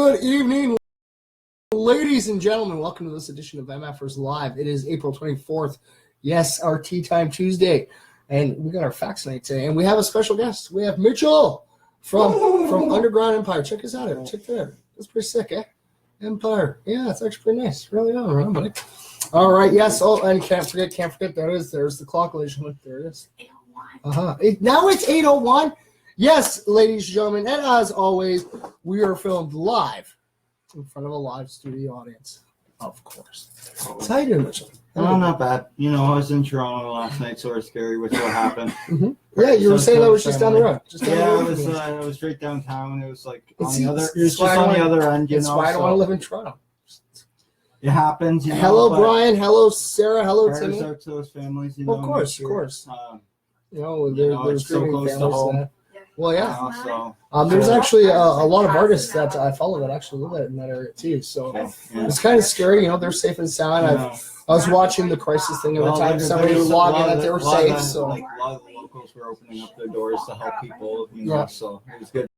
Good evening, ladies and gentlemen. Welcome to this edition of MFers Live. It is April 24th. Yes, our Tea Time Tuesday. And we got our facts night today. And we have a special guest. We have Mitchell from Underground Empire. Check us out. Check that out. That's pretty sick, eh? Empire. Yeah, it's actually pretty nice. Really all right, buddy. All right, yes. Oh, and can't forget. There's the clock. There it is. 8:01. Now it's 8:01. Yes, ladies and gentlemen, and as always, we are filmed live in front of a live studio audience, of course. So how you doing, Mitchell? Oh, not bad. You know, I was in Toronto last night, sort of scary with what happened. Mm-hmm. Yeah, you were saying that was just down the road. It was straight downtown. It was like on the other. It's just on the other end. You know, that's why I don't want to live in Toronto. It happens. Hello, Brian. Hello, Sarah. Hello, Timmy. Out to those families. Of course. There's so close to home. Well, yeah. So, there's actually a lot of artists that I follow that actually live in that area too. So it's kind of scary. You know, they're safe and sound. I was watching the crisis thing at the time. Somebody was logging that they were safe. So like a lot of the locals were opening up their doors to help people. You know, so it was good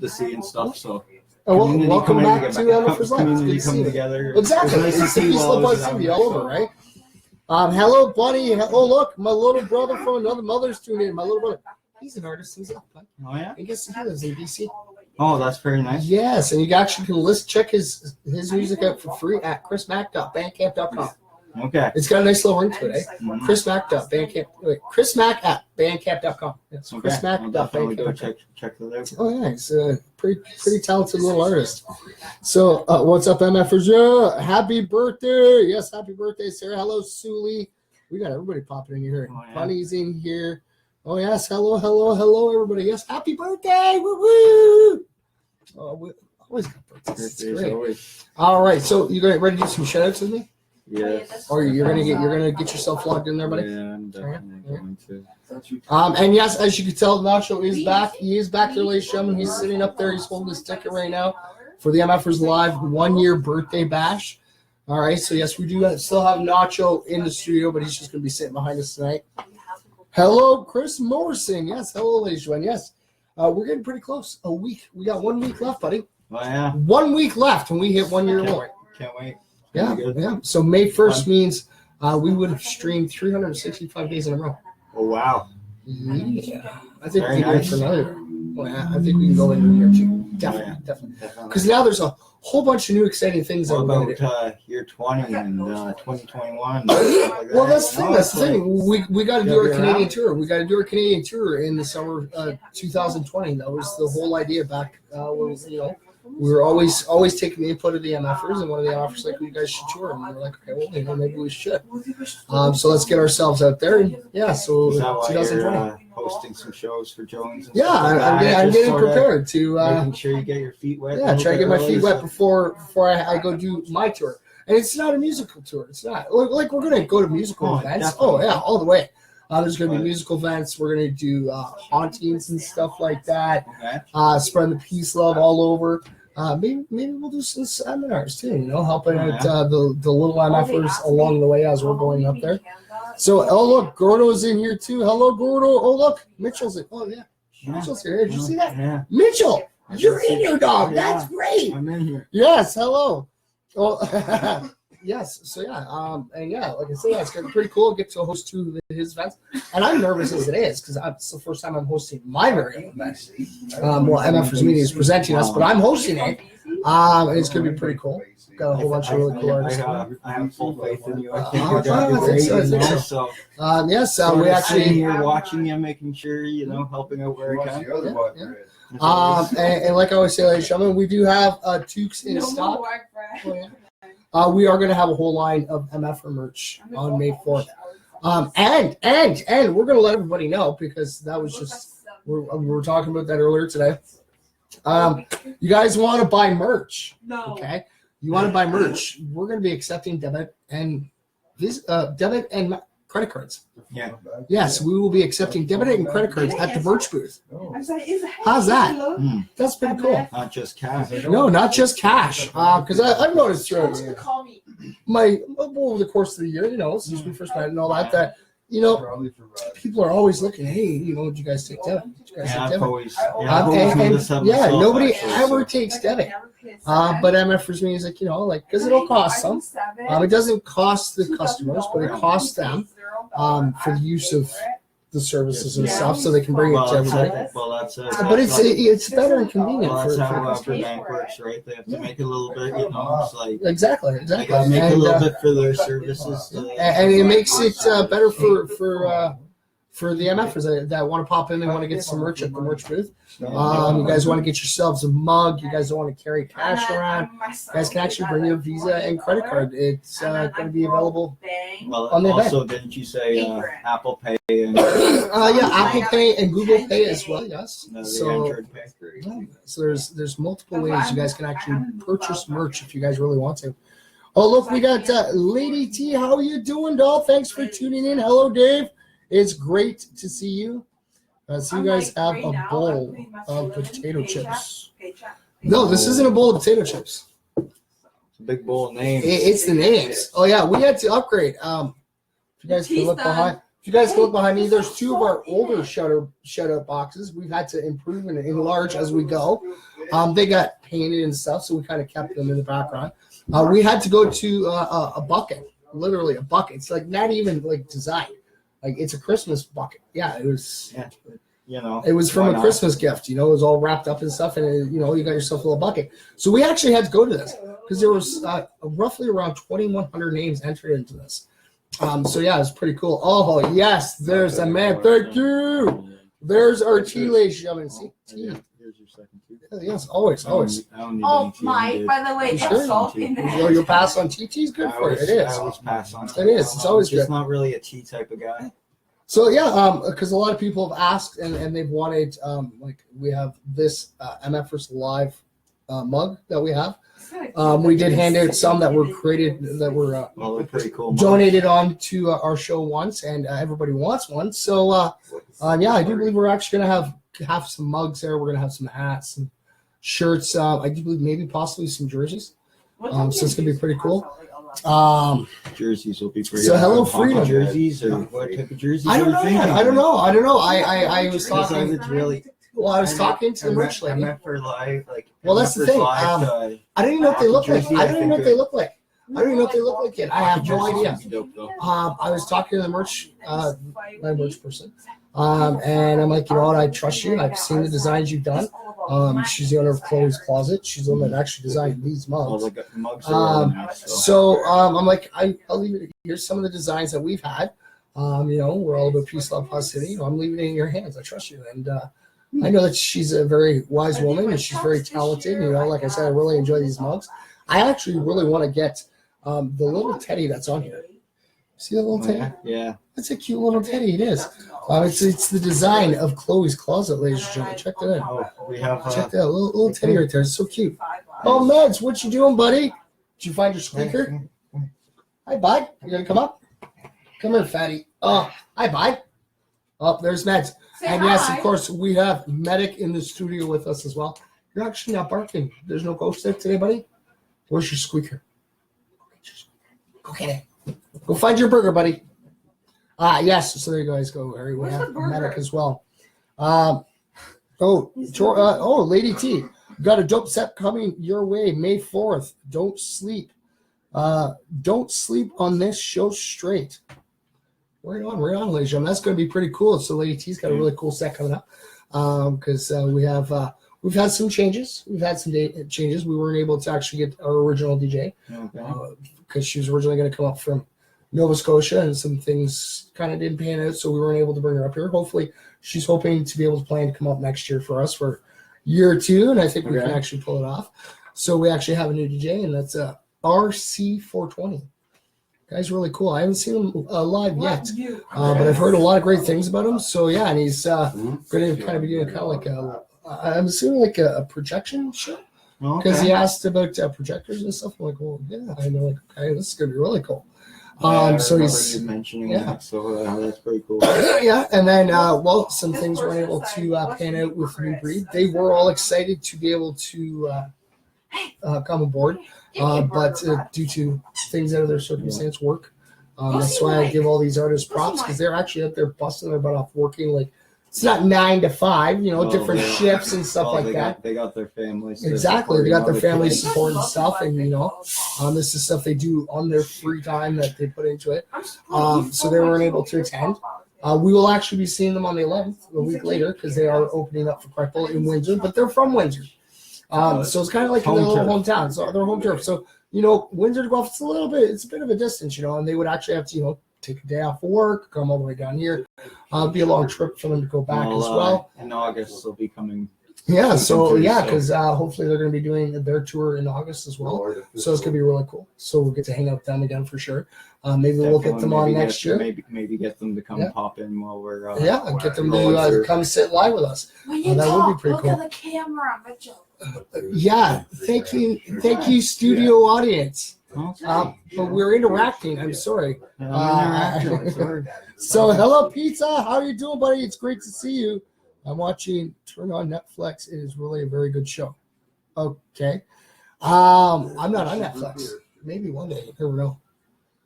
to see and stuff. So. Welcome back to MFers Live. Community coming together. Exactly. It's the East Love TV all over, right? Hello, buddy. Oh, look, my little brother from another mother's tuned in. My little brother. He's an artist himself. Bud. Oh, yeah? I guess he lives in BC. Oh, that's very nice. Yes, and you actually can check his music out for free at chrismac.bandcamp.com. Okay. It's got a nice little ring to it, eh? Mm-hmm. chrismac.bandcamp.com. Yes, okay. chrismac.bandcamp.com. Check that out. Oh, yeah, he's a pretty talented little artist. So, what's up, MFers? Yeah, happy birthday. Yes, happy birthday, Sarah. Hello, Suli. We got everybody popping in here. Oh, yeah. Bunny's in here. Oh, yes. Hello, everybody. Yes, happy birthday. Woo-woo. Oh, we always got birthdays. It's great. Always. All right. So, you ready to do some shout-outs with me? Yeah. Or you're gonna get yourself logged in there, buddy? Yeah, I'm definitely going to. And yes, as you can tell, Nacho is back. He is back there, ladies and gentlemen. He's sitting up there. He's holding his ticket right now for the MFers Live 1-year birthday bash. All right. So, yes, we do still have Nacho in the studio, but he's just going to be sitting behind us tonight. Hello, Chris Morrison. Yes, hello, ladies and gentlemen. Yes, we're getting pretty close. A week. We got 1 week left, buddy. Oh, yeah. 1 week left, and we hit 1 year old. Can't wait. Yeah. So May 1st means we would have streamed 365 days in a row. Oh, wow. Yeah. I think we can go for another year. Well, yeah, I think we can go in here too. Definitely. Because now there's a whole bunch of new exciting things that we're going to do. Year 20 and 2021? Well, that's the thing. We got to do our Canadian tour. We got to do our Canadian tour in the summer of 2020. That was the whole idea back when, we were always taking the input of the MFers, and one of the MFers like, you guys should tour. And we were like, okay, well, maybe we should. So let's get ourselves out there. And so 2020. Hosting some shows for Jones. Yeah, I'm getting prepared to making sure you get your feet wet. Yeah, try to get my feet wet before I go do my tour. And it's not a musical tour. It's not like we're gonna go to musical events. Definitely. Oh yeah, all the way. There's gonna be musical events. We're gonna do hauntings and stuff like that. Okay. Spreading the peace love all over. Maybe we'll do some seminars too. Helping out the little MFers along the way as we're going up there. So, look, Gordo's in here too. Hello, Gordo. Oh, look, Mitchell's in. Oh, yeah. Mitchell's here. Did you see that? Yeah. Mitchell, you're in here, dog. That's great. I'm in here. Yes, hello. Well, yes. So, yeah. And, yeah, like I said, it's going to be pretty cool. Get to host two of his events. And I'm nervous as it is because it's the first time I'm hosting my very own event. MFers Media is presenting us, but I'm hosting it. And it's going to be pretty cool. Got a whole bunch of really cool artists. I have full faith in you. I think you're going to do great. So. Yes, we actually here watching you, making sure helping out where I can. And like I always say, ladies and gentlemen, we do have toques in stock. We are going to have a whole line of MFer merch on May 4th. And we're going to let everybody know because that was just we were talking about that earlier today. You guys want to buy merch? No. Okay. You want to buy merch? We're going to be accepting debit and credit cards. Yeah. Yes, we will be accepting debit and credit cards at the merch booth. How's that? That's pretty cool. Not just cash. No, not just cash. Because I've noticed throughout over the course of the year, since we first met and all that people are always looking. Hey, did you guys take debit? Did you guys take debit? Nobody ever takes debit. But mfersmedia is like, like, because it'll cost some. It doesn't cost the customers, but it costs them for the use of the services and stuff, so they can bring it to everybody. But it's better and convenient. Well, that's how the bank works, right? They have to make a little bit, it's like exactly. They gotta make a little bit for their services, and it makes it better for the MFers that want to pop in. They want to get some merch at the merch booth. You guys want to get yourselves a mug. You guys don't want to carry cash around. You guys can actually bring your Visa and credit card. It's going to be available on the event. Also, didn't you say Apple Pay? And Apple Pay and Google Pay as well. Yes. So there's multiple ways you guys can actually purchase merch if you guys really want to. Oh, look, we got Lady T. How are you doing, doll? Thanks for tuning in. Hello, Dave. It's great to see you. So you guys have a bowl of potato chips. No, this isn't a bowl of potato chips. It's a big bowl of names. It's the names. Oh yeah, we had to upgrade. If you guys can look behind me, there's two of our older shutout boxes. We've had to improve and enlarge as we go. They got painted and stuff, so we kind of kept them in the background. We had to go to a bucket, literally a bucket. It's like not even like designed. Like it's a Christmas bucket. Yeah, it was. Yeah. It was from a Christmas gift. It was all wrapped up and stuff, and you got yourself a little bucket. So we actually had to go to this because there was roughly around 2,100 names entered into this. So yeah, it's pretty cool. Oh yes, there's a man. Thank you. There's our tea, ladies and gentlemen. See, tea. Here's your second tea. Yes, always. Oh, Mike, by the way, there's salt in there. You'll pass on tea. Tea's good for you. It is. I always pass on. It is. It's always good. Just not really a tea type of guy. So yeah, because a lot of people have asked and they've wanted, like we have this MFers Live mug that we have. We did hand out some that were created that were they're pretty cool donated on to our show once, and everybody wants one. So yeah, I do believe we're actually gonna have some mugs there. We're gonna have some hats, some shirts. I do believe maybe possibly some jerseys. So it's gonna be pretty cool. Jerseys will be pretty. So hello, Freedom. Jerseys or what type of jerseys? I don't know. I was talking. Well, I was talking to the merch lady. Well, that's the thing. I don't even know what they look like. I don't even know what they look like. I don't even know what they look like yet. I have no idea. I was talking to the merch, my merch person, and I'm like, you know what? I trust you. I've seen the designs you've done. She's the owner of Chloe's Closet. She's the one that actually designed these mugs. So I'm like, I'll leave it. Here's some of the designs that we've had. We're all about peace, love, positivity. I'm leaving it in your hands. I trust you, and I know that she's a very wise woman and she's very talented. Like I said, I really enjoy these mugs. I actually really want to get the little teddy that's on here. See that little teddy? Yeah. That's a cute little teddy. It is. It's the design of Chloe's Closet, ladies and gentlemen. Check that out. We have check that out. Little teddy right there. It's so cute. Oh, Meds, what you doing, buddy? Did you find your squeaker? Hi, bud. You gonna come up? Come here, fatty. Oh, hi, bud. Oh, there's Meds. And yes, of course, we have Medic in the studio with us as well. You're actually not barking. There's no ghost there today, buddy. Where's your squeaker? Go get it. Go find your burger, buddy. Yes. So there you guys go, Harry. We have Medic as well. Lady T, got a dope set coming your way May 4th. Don't sleep. Don't sleep on this show straight. Right on, ladies and gentlemen. That's going to be pretty cool. So Lady T's got a really cool set coming up because we've had some changes. We've had some changes. We weren't able to actually get our original DJ because she was originally going to come up from Nova Scotia and some things kind of didn't pan out, so we weren't able to bring her up here. Hopefully, she's hoping to be able to plan to come up next year for us for year 2, and I think we can actually pull it off. So we actually have a new DJ, and that's RC420. Guy's really cool. I haven't seen him live yet, but I've heard a lot of great things about him. So yeah, and he's going to kind of be doing kind of like I'm assuming like a projection show because he asked about projectors and stuff. I'm like, well, yeah, I know. Like, okay, this is going to be really cool. So he's mentioning that, so that's pretty cool. Yeah, and then some things weren't able to pan out with New Breed. They were all excited to be able to come aboard. But due to things out of their circumstance, work. That's why I give all these artists props because they're actually out there busting their butt off, working like it's not 9 to 5, Well, different shifts and stuff like that. They got their families. Exactly. They got their family kids. support and stuff, and this is stuff they do on their free time that they put into it. So they weren't able to attend. We will actually be seeing them on the 11th, a week later, because they are opening up for Creflo in Windsor, but they're from Windsor. So it's kind of like in their little hometown, so their home turf. So, Windsor to Guelph, it's a bit of a distance, and they would actually have to, take a day off of work, come all the way down here. Be a long trip for them to go back as well. In August, they'll be coming. Yeah, because hopefully they're going to be doing their tour in August as well. So it's going to be really cool. So we'll get to hang out with them again for sure. Maybe we'll get them on next year. Maybe get them to come pop in while we're get them to come sit live with us. That would be pretty cool. Look at the camera, Mitchell. Yeah, thank you, studio audience. But we're interacting. I'm sorry. So hello, Pizza. How are you doing, buddy? It's great to see you. I'm watching Turn On Netflix. It is really a very good show. Okay. I'm not on Netflix. Maybe one day.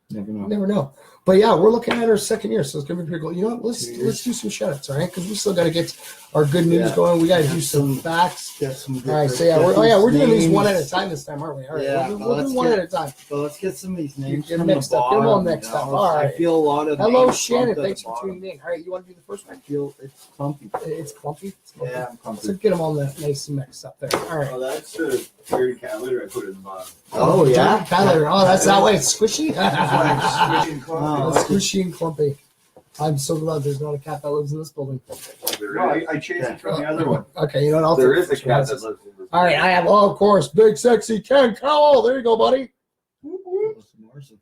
You never know. But yeah, we're looking at our second year, so it's gonna be pretty cool. You know what? Let's do some shout-outs, all right? Because we still gotta get our good news going. We gotta do some facts. All right, so we're doing these one at a time this time, aren't we? All right, we'll do one at a time. So let's get some of these names Get from mixed the up. Get them bottom. all mixed up. All right. I feel a lot of Hello, names Shannon. clumped at Thanks the for bottom. tuning in. All right, you want to do the first one? I feel it's clumpy. It's clumpy. Yeah, I'm clumpy. So get them all nice and mixed up there. All right. Oh, that's the dirty cat litter I put in the bottom. Oh, yeah? Tyler. Oh, that's that way. It's squishy. Squishing Oh, It's squishy and clumpy. I'm so glad there's not a cat that lives in this building. No, I changed it from the other one. Okay, you know what? I'll There take is a this cat one. that lives in this. All right, I have, of course, big, sexy Ken Cowell. There you go, buddy.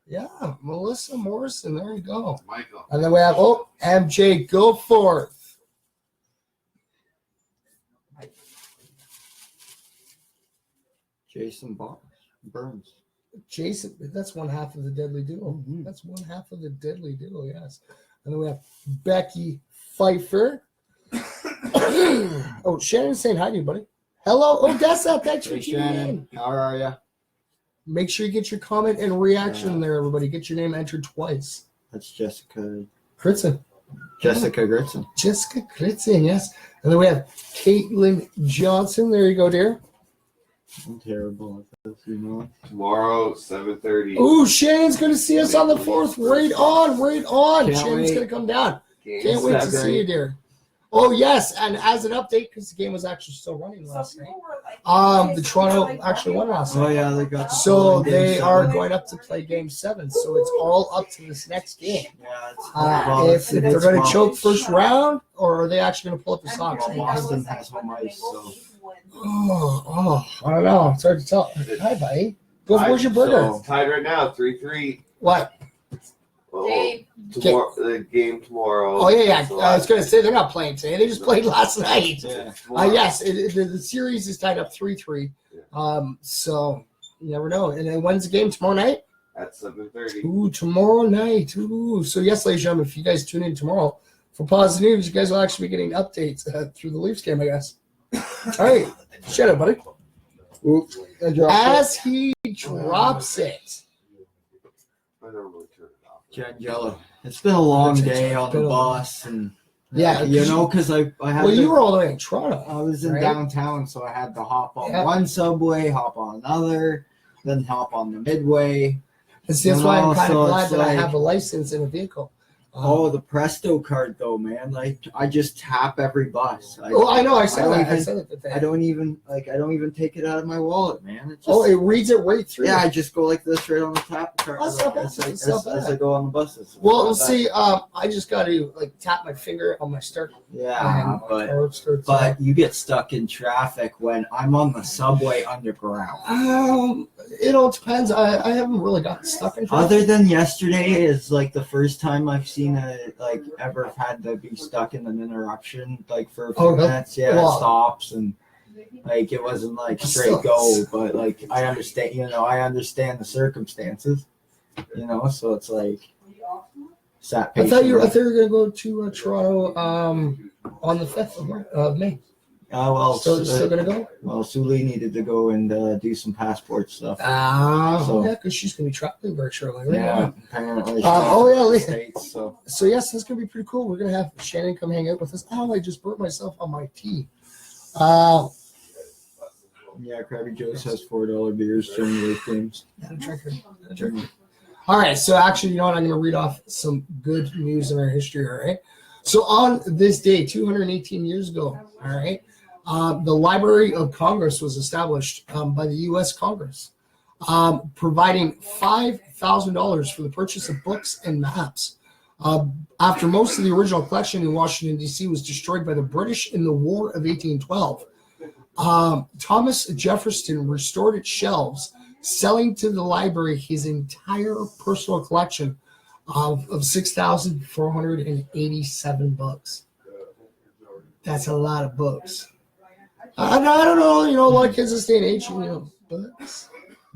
Yeah, Melissa Morrison. There you go. Michael. And then we have, MJ Goforth. Jason Burns. Jason, that's one half of the Deadly Duo. Mhm. That's one half of the Deadly Duo, yes. And then we have Becky Pfeiffer. Shannon's saying hi to you, buddy. Hello, Odessa. Thanks for Hey, tuning in. Shannon. How are you? Make sure you get your comment and reaction there, everybody. Get your name entered twice. That's Jessica Kritzen. Gritson. Jessica Kritzen, yes. And then we have Caitlin Johnson. There you go, dear. I'm terrible at this, Tomorrow, 7:30. Ooh, Shannon's going to see us on the 4th. Right on. Can't Shannon's wait. going to come down. Game Can't wait to seven. see you, dear. Oh, yes. And as an update, because the game was actually still running last night, the Toronto actually won last Oh, night. yeah, they got So Game they 7. are going up to play game 7. So it's all up to this next game. Yeah, If they're going to choke first round, or are they actually going to pull up the socks? Boston has home ice, so. I don't know. It's hard to tell. Hi, buddy. Where's your burger? So, tied right now, 3-3. What? Oh, Dave. tomorrow, the game tomorrow. Oh, yeah. So I was going to say they're not playing today. They just played last night. Yeah. tomorrow. Yes, the series is tied up 3-3. So you never know. And then when's the game? Tomorrow night? At 7:30. Ooh, tomorrow night. Ooh. So yes, ladies and gentlemen, if you guys tune in tomorrow for Positive News, you guys will actually be getting updates through the Leafs game, I guess. All right. Shut up, buddy. Oops. As he drops it. I normally turn it off. Jangelo. It's been a long day on the bus, and Yeah, because I had. Well, to, you were all the way in Toronto. I was in right? downtown, so I had to hop on Yeah. one subway, hop on another, then hop on the midway. And see, that's why I'm kind of So glad it's that I like- have a license in a vehicle. Oh, the Presto card though, man! Like I just tap every bus. I know. I said I don't that. I even- said it. That I don't even take it out of my wallet, man. It's just, Oh, it reads it right through. yeah, I just go like this right on the tap card That's not bad. as That's not bad. I go on the buses. Well, It's not see, I just got to tap my finger on my start. bad. Yeah, and but or it starts, you get stuck in traffic when I'm on the subway underground. it all depends. I haven't really gotten stuck in traffic. Other than yesterday is like the first time I've seen ever had to be stuck in an interruption like for a few really? minutes. Yeah, Well- it stops and like it wasn't like straight go, but like I understand the circumstances. So it's like sat I thought you were patient. going to go to Toronto on the 5th of May. Well, Still gonna go? Well, Suli needed to go and do some passport stuff. Yeah, because she's gonna be traveling very shortly. Right? Yeah, apparently. States, so yes, that's gonna be pretty cool. We're gonna have Shannon come hang out with us. I just burnt myself on my tea. Yeah, Krabby Joe's has $4 beers during late games. All right, so actually, you know what? I'm going to read off some good news in our history, all right? So on this day, 218 years ago, all right, the Library of Congress was established by the U.S. Congress, providing $5,000 for the purchase of books and maps. After most of the original collection in Washington, D.C. was destroyed by the British in the War of 1812, Thomas Jefferson restored its shelves, selling to the library his entire personal collection of 6,487 books. That's a lot of books. I don't know, a lot of kids this day and age, books.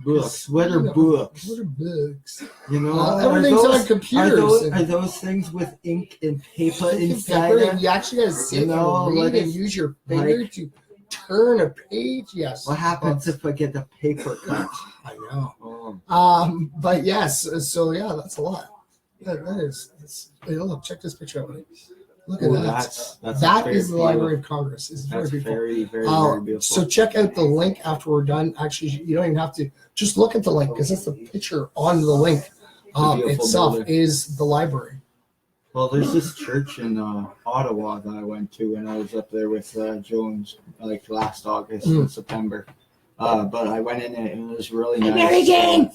Books. What are books? What are books? Everything's on computers. Are those things with ink and paper inside? And you actually got to sit and read and use your finger to turn a page. Yes. What happens if I get the paper cut? I know. But yes, so yeah, that's a lot. That is. Look, check this picture out. Look at that. That is the Library of Congress. It's very beautiful. Very, very, very beautiful. So check out the link after we're done. Actually, you don't even have to. Just look at the link because that's the picture on the link itself building. Is the library. Well, there's this church in Ottawa that I went to when I was up there with Jones, like last August and September. But I went in it and it was really nice. Mary Jane!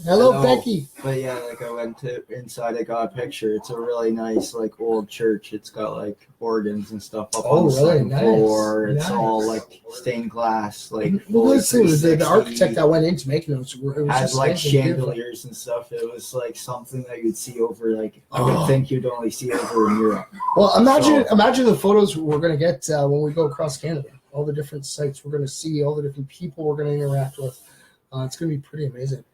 Hello, Becky. But yeah, like I went to inside, I got a picture. It's a really nice, like old church. It's got like organs and stuff up on the second floor. It's all like stained glass, like. Listen, the architect that went into making those had like chandeliers and stuff. It was like something that you'd see over, like I would think you'd only see over in Europe. Well, imagine the photos we're gonna get when we go across Canada. All the different sites we're gonna see, all the different people we're gonna interact with. It's gonna be pretty amazing.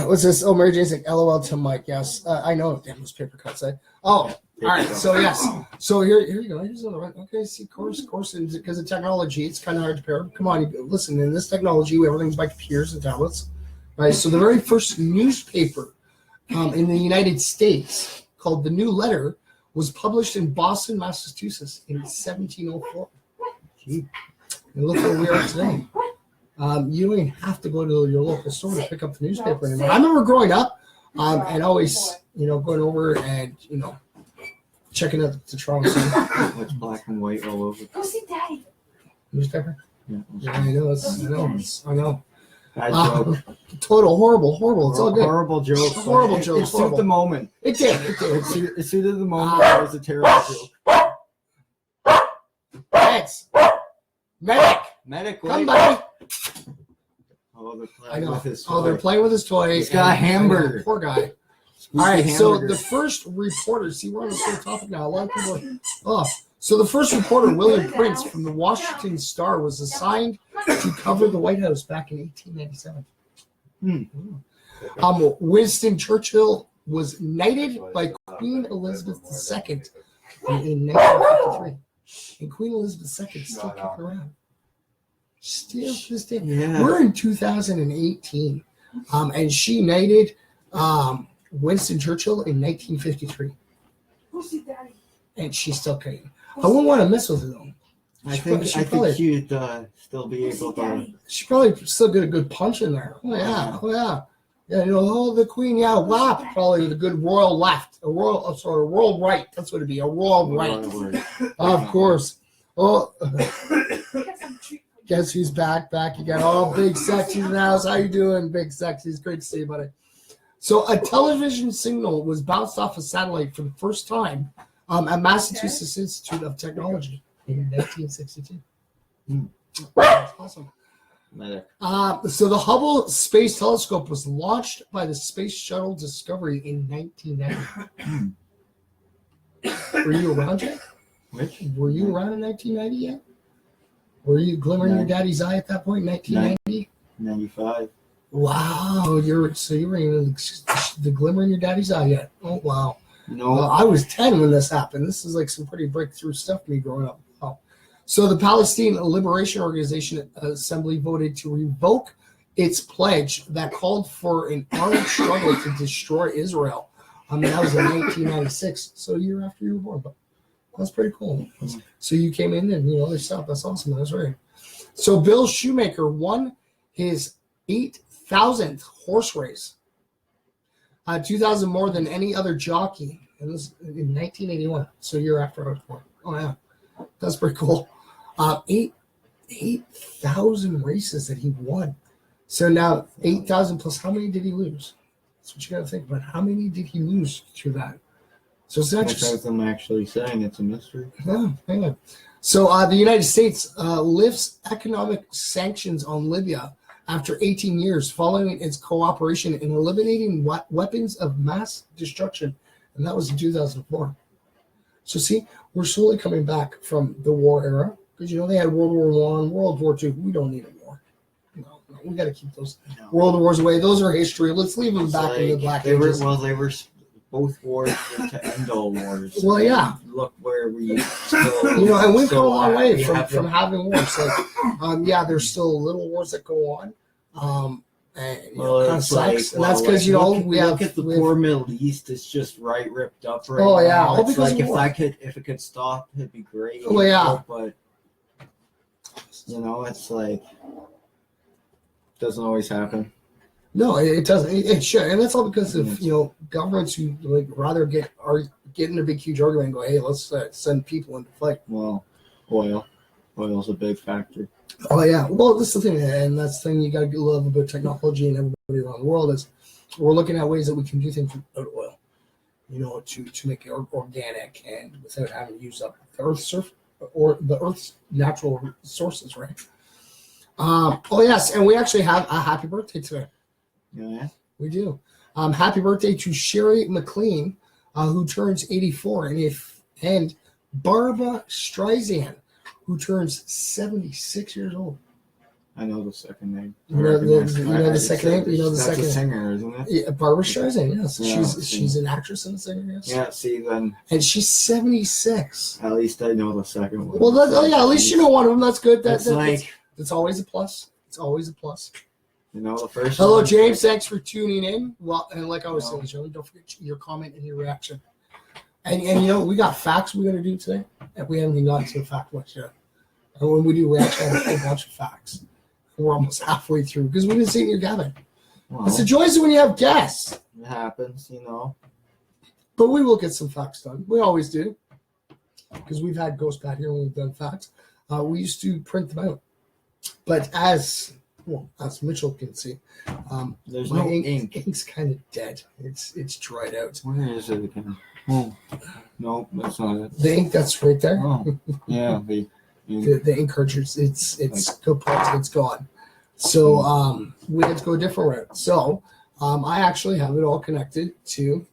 What's this? Oh, Mary Jane's like, LOL to Mike. Yes, I know. Damn, those paper cuts. All right. So yes. So here you go. Here's another one. Okay. See, course, because of technology, it's kind of hard to pair. Come on, listen. In this technology, everything's by computers and tablets, right? So the very first newspaper in the United States, called the New Letter, was published in Boston, Massachusetts, in 1704. Gee. And look where we are today. You don't even have to go to your local store to pick up the newspaper anymore. I remember growing up and always, going over and, checking out the Toronto Sun. It's black and white all over. Go see Daddy. Newspaper? Yeah, I know. I know. Bad joke. Total horrible. It's all good. Horrible joke. Horrible joke. It suited the moment. It did. It suited the moment. It was a terrible joke. Thanks. Medic. Come, buddy. Oh, they're playing with his toy. Oh, they're playing with his toy. He's got a hamburger. Poor guy. All right, so the first reporter, see, we're on the same topic now. A lot of people are, So the first reporter, William Prince from the Washington Star, was assigned to cover the White House back in 1897. Winston Churchill was knighted by Queen Elizabeth II in 1953. And Queen Elizabeth II still kicking around. Still to this day. Yeah. We're in 2018. And she knighted Winston Churchill in 1953. And she's still kicking. I wouldn't want to mess with her though. I think she'd still be able to. She probably still get a good punch in there. Oh yeah. Yeah, the Queen, whap, probably with a good royal left, a royal right. That's what it'd be, a royal right. Of course. Oh, guess who's back again? Oh, Big Sexy's in the house. How you doing, Big Sexy? It's great to see you, buddy. So a television signal was bounced off a satellite for the first time at Massachusetts Institute of Technology in 1962. That's awesome. So the Hubble Space Telescope was launched by the Space Shuttle Discovery in 1990. Were you around yet? Were you around in 1990 yet? Were you glimmering your daddy's eye at that point in 1990? 95. Wow, you were in the glimmer in your daddy's eye yet? Oh wow. No, I was 10 when this happened. This is like some pretty breakthrough stuff for me growing up. Oh. So the Palestine Liberation Organization Assembly voted to revoke its pledge that called for an armed struggle to destroy Israel. That was in 1996, so a year after you were born. But that's pretty cool. So you came in and other stuff. That's awesome. That's right. So Bill Shoemaker won his 8,000th horse race. 2,000 more than any other jockey. It was in 1981, so a year after I was born. Oh yeah, that's pretty cool. 8,000 races that he won. So now 8,000 plus, how many did he lose? That's what you got to think about. How many did he lose through that? So it's not just I'm actually saying it's a mystery. Yeah, hang on. So the United States lifts economic sanctions on Libya after 18 years following its cooperation in eliminating weapons of mass destruction. And that was in 2004. So see, we're slowly coming back from the war era. Because, they had World War I, World War II. We don't need a war. No, we got to keep those world wars away. Those are history. Let's leave them back in the Black Ages. They were both wars were to end all wars. Well, yeah. Look where we still, and we've come a long way from having wars. Like, there's still little wars that go on. And it kind of sucks. And that's because, look at the poor Middle East. It's just ripped up right now. Oh, yeah. It's like if it could stop, it'd be great. Oh, yeah. But, it's like, doesn't always happen. No, it doesn't. It should, and that's all because of governments who rather get in a big huge argument and go, hey, let's send people into fight. Well, oil's a big factor. Oh yeah, well that's the thing, and that's the thing you got to love about technology and everybody around the world is we're looking at ways that we can do things without oil, to make it organic and without having to use up the Earth's natural resources, right? Oh yes, and we actually have a happy birthday today. Yeah, we do. Happy birthday to Sherry McLean, who turns 84, and Barbara Streisand, who turns 76 years old. I know the second name. You know the second name? That's a singer, isn't it? Yeah, Barbara Streisand, yes. Yeah, she's an actress and a singer, yes. Yeah, see then. And she's 76. At least I know the second one. Well, at least you know one of them. That's good. That's always a plus. It's always a plus. The first Hello, one. James. Thanks for tuning in. Well, and like I was saying, Joey, don't forget your comment and your reaction. And we got facts we're going to do today. And we haven't even gotten to the fact much yet. And when we do, we actually have a whole bunch of facts. We're almost halfway through because we didn't see it in your gathering. Well, it's the joys of when you have guests. It happens, But we will get some facts done. We always do. Because we've had ghosts back here when we've done facts. We used to print them out. But as Mitchell can see, there's my no ink. Ink's kind of dead. It's dried out. Where is it again? Oh, no, that's not it. The ink that's right there. Oh, yeah, the ink cartridge. It's gone. So we had to go a different route. So I actually have it all connected to.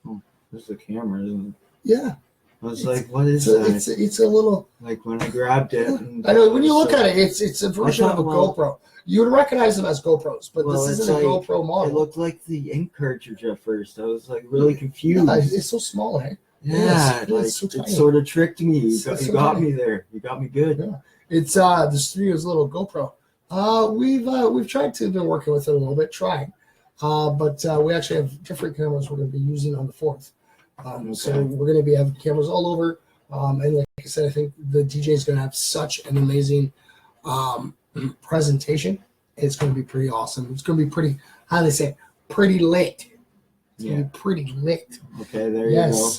Oh, there's the camera, isn't it? Yeah. I was like, what is that? It's a little. Like when I grabbed it. I know when you look at it, it's a version of a GoPro. You would recognize them as GoPros, but this isn't a GoPro model. It looked like the ink cartridge at first. I was like really confused. Yeah, it's so small, hey? Yeah, it sort of tricked me. You got me there. You got me good. Yeah. It's the studio's little GoPro. We've tried to been working with it a little bit, but we actually have different cameras we're going to be using on the 4th. So we're going to be having cameras all over. And like I said, I think the DJ is going to have such an amazing presentation. It's going to be pretty awesome. It's going to be pretty, how do they say, pretty lit. It's going to be pretty lit. Okay, there you go.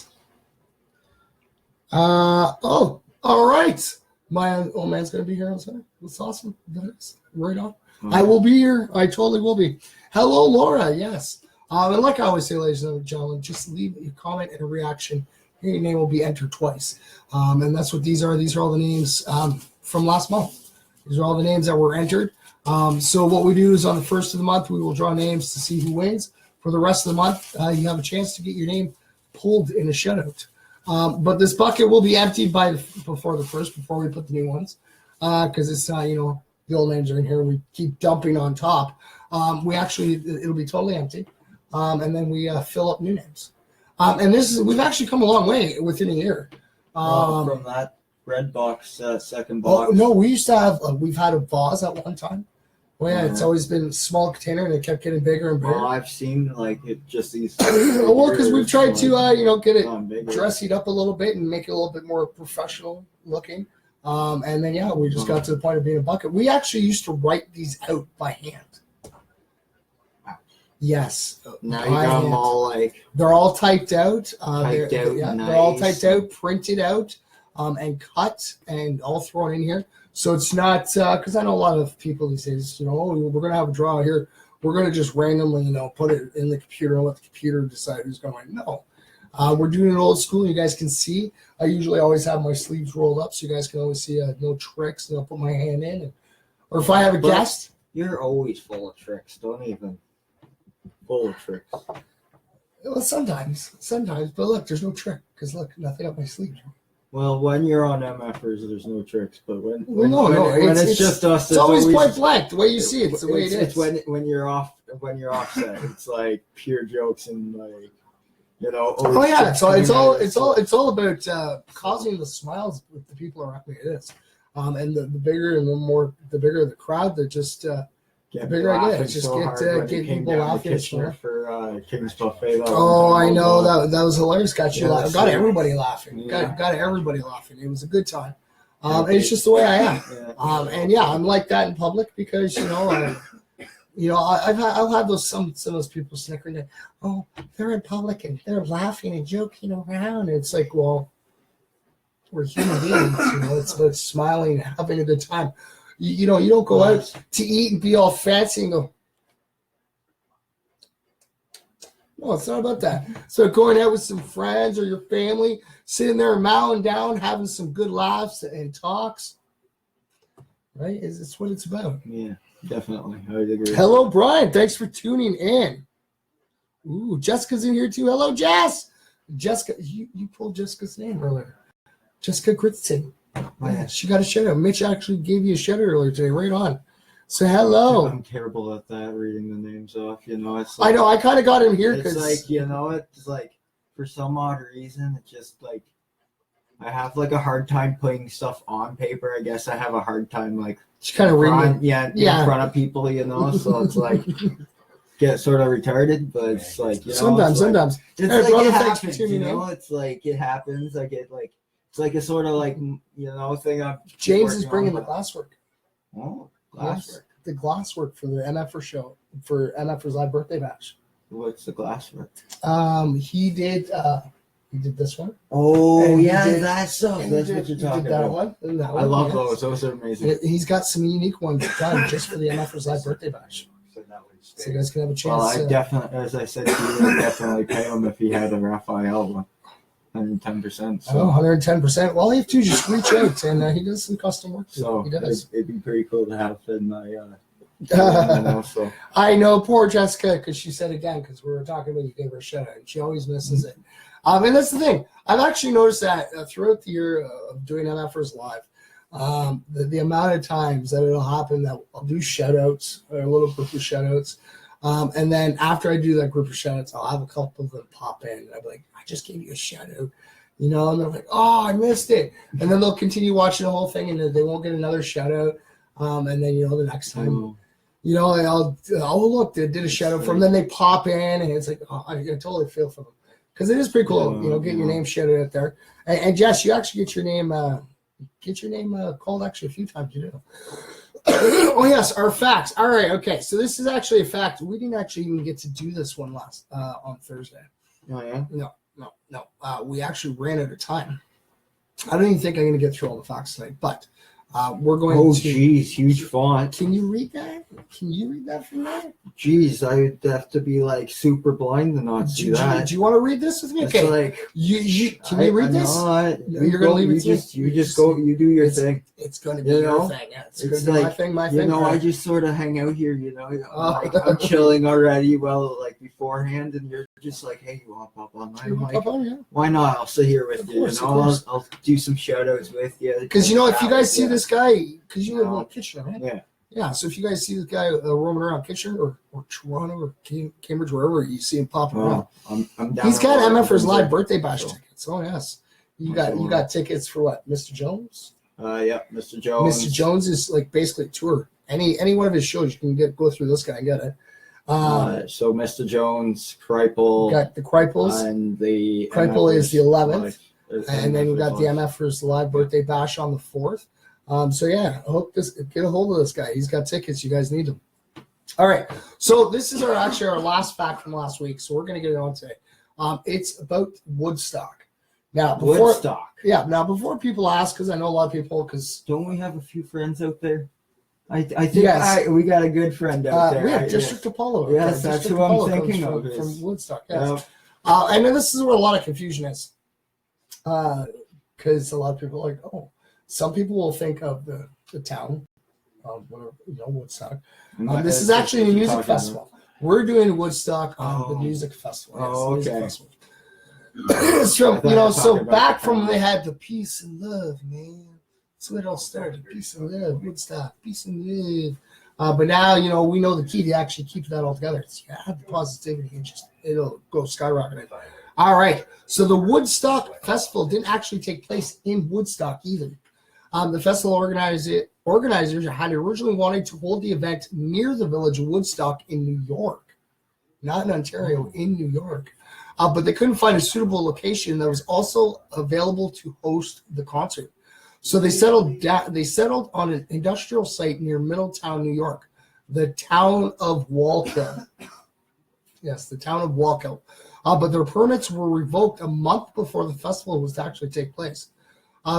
All right. My old man's going to be here on Sunday. That's awesome. That's right on. I will be here. I totally will be. Hello, Laura. Yes. And like I always say, ladies and gentlemen, just leave a comment and a reaction. Your name will be entered twice. And that's what these are. These are all the names from last month. These are all the names that were entered. So what we do is on the 1st of the month, we will draw names to see who wins. For the rest of the month, you have a chance to get your name pulled in a shutout. But this bucket will be emptied before the 1st, before we put the new ones. Because it's, the old names are in here. We keep dumping on top. It'll be totally empty. And then we fill up new names. And we've actually come a long way within a year. From that red box, second box. Oh no, we used to have. We've had a vase at one time. Well, yeah, it's always been a small container, and it kept getting bigger and bigger. Well, I've seen like it just these. Well, because we've tried to, get it bigger. dressied up a little bit and make it a little bit more professional looking. And then we just got to the point of being a bucket. We actually used to write these out by hand. Yes. Now you got them all like they're all typed out. nice. They're all typed out, printed out, and cut, and all thrown in here. So it's not because I know a lot of people these days. We're gonna have a draw here. We're gonna just randomly, put it in the computer and let the computer decide who's going to win. No, we're doing it old school. You guys can see. I usually always have my sleeves rolled up, so you guys can always see no tricks. And I'll put my hand in, or if I have a guest. You're always full of tricks. Don't even full of tricks. Well, sometimes. But look, there's no trick because look, nothing up my sleeve. Well, when you're on MFers, there's no tricks. But when it's just us, it's always point blank. The way you see it, it's the way it is. It's when you're offset. It's like pure jokes and like Oh yeah, it's all about causing the smiles with the people around me. It is, and the bigger and the bigger the crowd, the bigger I get. It's just get people laughing. For King's Buffet. Oh, I know that was hilarious. Got everybody laughing. Yeah. Got everybody laughing. It was a good time. And it's just the way I am. And I'm like that in public because I'll have some of those people snickering. Oh, they're in public and they're laughing and joking around. It's like, well, we're human beings. It's about smiling and having a good time. You don't go out to eat and be all fancy and go. No, it's not about that. So going out with some friends or your family, sitting there mowing down, having some good laughs and talks. Right? It's what it's about. Yeah, definitely. I would agree. Hello, Brian. Thanks for tuning in. Ooh, Jessica's in here too. Hello, Jess. Jessica, you pulled Jessica's name earlier. Jessica Gritson. Oh, yeah, she got a shout out. Mitch actually gave you a shout out earlier today. Right on. So hello. I'm terrible at that, reading the names off. It's like, I know. I kind of got him here because it's like for some odd reason, it's just like I have like a hard time putting stuff on paper. I guess I have a hard time like just kind of reading. In front of people. So it's like get sort of retarded, but it's like sometimes. It's like hey, brother, it happens. It's like it happens. I get like. It's like a sort of like, thing. James is bringing the glasswork. Oh, glasswork. The glasswork for the MFR show, for MFR's live birthday bash. What's the glasswork? He did this one. Oh, that's what you're talking about. One. I love those. Those are amazing. He's got some unique ones done just for the MFR's live birthday bash. So you guys can have a chance. Well, I definitely, as I said, he would definitely pay him if he had a Raphael one. 110%. So. 110%. Well, all you have to do is just reach out, and he does some custom work. So he does. It'd be pretty cool to have in my. I know, poor Jessica, because she said again, because we were talking about you gave her a shout out, and she always misses it. And that's the thing. I've actually noticed that throughout the year of doing MFers Live, the amount of times that it'll happen that I'll do shout outs, or a little group of shout outs. And then after I do that group of shout outs, I'll have a couple of them pop in, and I'll be like, I just gave you a shout out, and they're like, oh, I missed it. And then they'll continue watching the whole thing, and they won't get another shout out. And then, the next time, I'll look, they did a shout out from them. Then they pop in, and it's like, oh, I totally feel for them. Because it is pretty cool, getting your name shouted out there. And Jess, you actually get your name called actually a few times, Oh, yes, our facts. All right, okay. So this is actually a fact. We didn't actually even get to do this one on Thursday. Oh, yeah? No. We actually ran out of time. I don't even think I'm going to get through all the facts tonight, but we're going to... Oh, geez, huge font. Can you read that? Can you read that from there? Geez, I would have to be like super blind to not see that. Do you want to read this with me? Okay. Like, can you read this? You're going to leave it. You just go. You do your thing. It's going to be your thing. Yeah, it's going to be my thing. I just sort of hang out here. Like I'm chilling already. Well, like beforehand, and you're just like, hey, you want to pop on? I'm like, why not? I'll sit here with you. I'll do some shout outs with you. Because if you guys see this guy, because you live in Kitchener, right? Yeah. Yeah, so if you guys see this guy roaming around Kitchener or Toronto or Cambridge, wherever you see him popping around, I'm down. He's got MFR's live birthday bash tickets. Oh, yes. You got tickets for what? Mr. Jones? Yeah, Mr. Jones. Mr. Jones is like basically a tour. Any one of his shows, you can go through this guy and get it. So Mr. Jones, Kripal. Got the Kripals. And the Kripal is the 11th. And then we got the MFers MFers Live Birthday Bash on the 4th. So yeah, I hope get a hold of this guy. He's got tickets. You guys need them. All right. So this is our last fact from last week. So we're going to get it on today. It's about Woodstock. Now before people ask, because I know a lot of people, because don't we have a few friends out there? I think we got a good friend out there. We have District Apollo. Yes, that's who I'm thinking of. From Woodstock. Yes. I know this is where a lot of confusion is, because a lot of people are like, oh, some people will think of the town of Woodstock. This is actually a music festival. We're doing Woodstock the music festival. Yes, okay. Music festival. So back from when they had the peace and love, man. That's where it all started. Peace and love, Woodstock, peace and love. But now, we know the key to actually keep that all together. It's you have the positivity and it'll go skyrocketing. All right. So the Woodstock Festival didn't actually take place in Woodstock either. The festival organizers had originally wanted to hold the event near the village of Woodstock in New York, not in Ontario, in New York. But they couldn't find a suitable location that was also available to host the concert. So they settled on an industrial site near Middletown, New York, the town of Wallkill. Yes, the town of Wallkill. But their permits were revoked a month before the festival was to actually take place.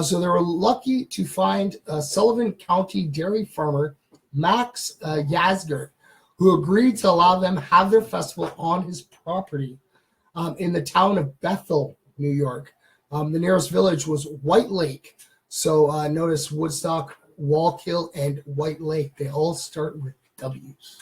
So they were lucky to find Sullivan County dairy farmer Max Yasger, who agreed to allow them have their festival on his property in the town of Bethel, New York. The nearest village was White Lake. So notice Woodstock, Wallkill, and White Lake. They all start with W's.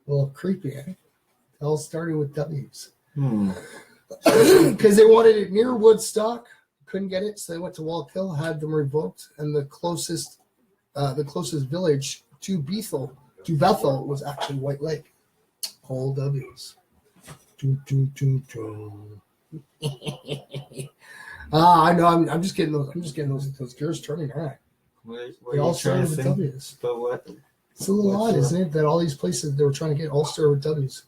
A little creepy, eh? They all started with W's. Because they wanted it near Woodstock. Couldn't get it, so they went to Wallkill, had them revoked, and the closest village to Bethel was actually White Lake. All W's. I know. I'm just getting those gears turning. All right. They all started with W's. But what? It's a little odd, isn't it? That all these places they were trying to get all started with W's.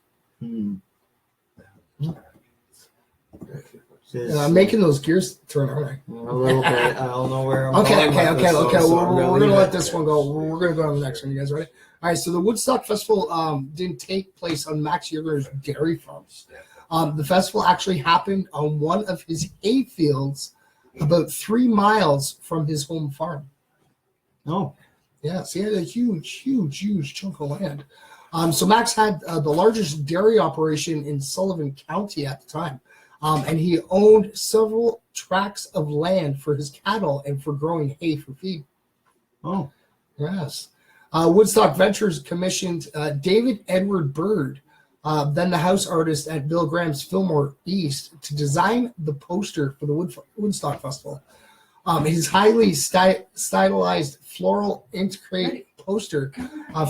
I'm making those gears turn, aren't I? A little bit. I don't know where I'm Okay. going. We're going to let this one go. We're going to go on the next one. You guys ready? All right. So the Woodstock Festival didn't take place on Max Yeager's dairy farms. The festival actually happened on one of his hay fields about 3 miles from his home farm. Oh. Yes, he had a huge chunk of land. So Max had the largest dairy operation in Sullivan County at the time. And he owned several tracts of land for his cattle and for growing hay for feed. Oh. Yes. Woodstock Ventures commissioned David Edward Bird, then the house artist at Bill Graham's Fillmore East, to design the poster for the Woodstock Festival. His highly stylized floral intricate poster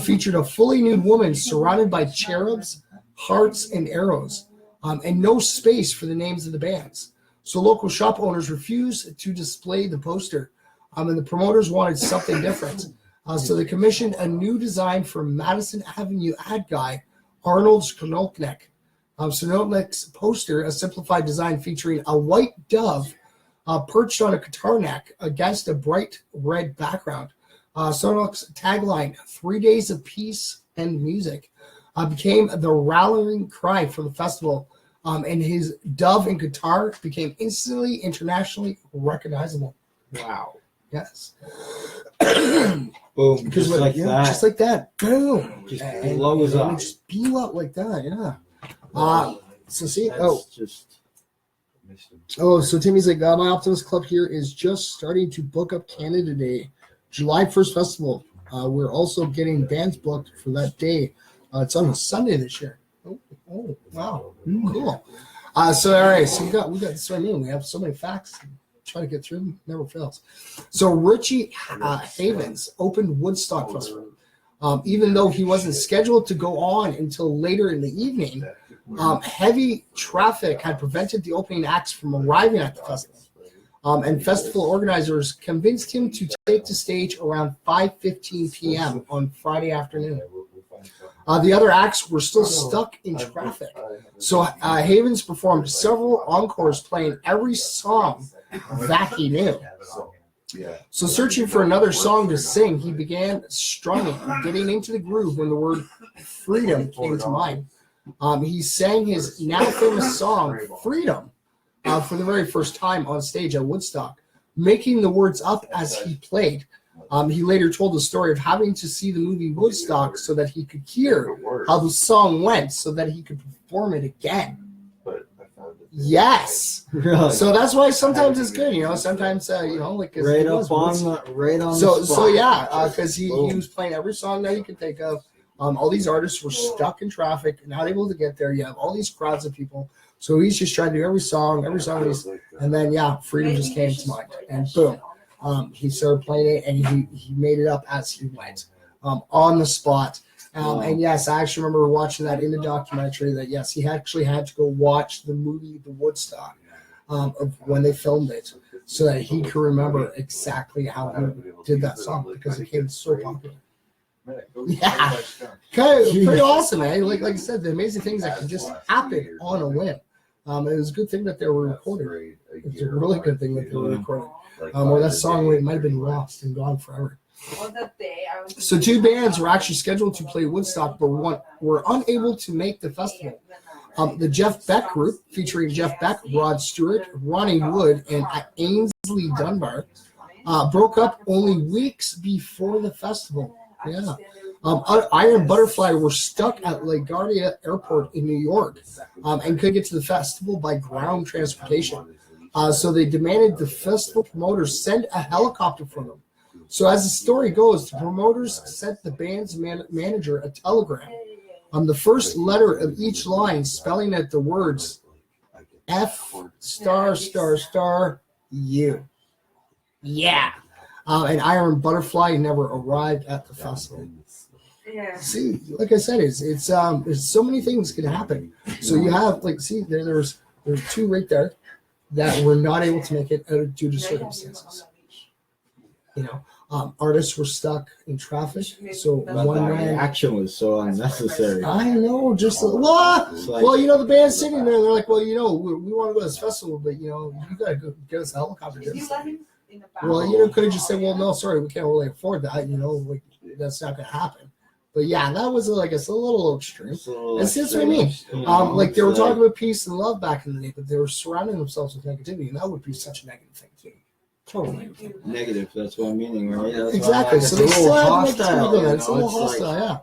featured a fully nude woman surrounded by cherubs, hearts, and arrows. And no space for the names of the bands. So local shop owners refused to display the poster, and the promoters wanted something different. So they commissioned a new design for Madison Avenue ad guy, Arnold Skonolknek. Skonolknek's poster, a simplified design featuring a white dove perched on a guitar neck against a bright red background. Skonolknek's tagline, 3 days of peace and music, became the rallying cry for the festival. And his dove and guitar became instantly internationally recognizable. Wow. Yes. Boom. Just like that. Just like that. Boom. Just blows up. Just blew up like that, yeah. So see, so Timmy's like, my Optimist Club here is just starting to book up Canada Day, July 1st festival. We're also getting bands booked for that day. It's on a Sunday this year. Oh, wow. Cool. So, all right. So we got this right in. We have so many facts. Try to get through them. Never fails. So Richie Havens opened Woodstock Festival. Even though he wasn't scheduled to go on until later in the evening, heavy traffic had prevented the opening acts from arriving at the festival. And festival organizers convinced him to take the stage around 5:15 p.m. on Friday afternoon. The other acts were still stuck in traffic. So Havens performed several encores playing every song that he knew. So searching for another song to sing, he began strumming, getting into the groove when the word freedom came to mind. He sang his now famous song, Freedom, for the very first time on stage at Woodstock, making the words up as he played. He later told the story of having to see the movie Woodstock so that he could hear how the song went so that he could perform it again. Yes. Really? So that's why sometimes it's good, you know. Sometimes, you know, like right on the spot. So yeah, because he was playing every song that he could think of. All these artists were stuck in traffic, not able to get there. You have all these crowds of people. So he's just trying to do every song, and then yeah, freedom just came to mind, and boom, he started playing it, and he made it up as he went, on the spot. And yes, I actually remember watching that in the documentary. That yes, he actually had to go watch the movie The Woodstock of when they filmed it, so that he could remember exactly how he did that song because it became so popular. Yeah, pretty awesome, man. Like I said, the amazing things that can just happen on a whim. It was a good thing that they were recorded. It's a really good thing that they were recorded. Or that song might have been lost and gone forever. So two bands were actually scheduled to play Woodstock, but were unable to make the festival. The Jeff Beck group, featuring Jeff Beck, Rod Stewart, Ronnie Wood, and Ainsley Dunbar, broke up only weeks before the festival. Yeah. Iron Butterfly were stuck at LaGuardia Airport in New York and couldn't get to the festival by ground transportation. So they demanded the festival promoters send a helicopter for them. So as the story goes, the promoters sent the band's manager a telegram. The first letter of each line spelling out the words F*** you. Yeah. And Iron Butterfly never arrived at the festival. Yeah. See, like I said, it's there's so many things can happen. So you have there's two right there that were not able to make it due to circumstances. You know, artists were stuck in traffic. So one man action was so unnecessary. I know, just well, you know, the band's sitting there. They're like, well, you know, we want to go to this festival, but you know, you gotta go get us a helicopter. Well, you know, could have just said, well, no, sorry, we can't really afford that. You know, like that's not gonna happen. But yeah, that was like it's a little extreme. That's what I mean. Like they were talking about peace and love back in the day, but they were surrounding themselves with negativity, and that would be such a negative thing too. Totally negative. That's what I'm meaning, right? That's exactly. So they still have negativity. It's a little hostile, yeah.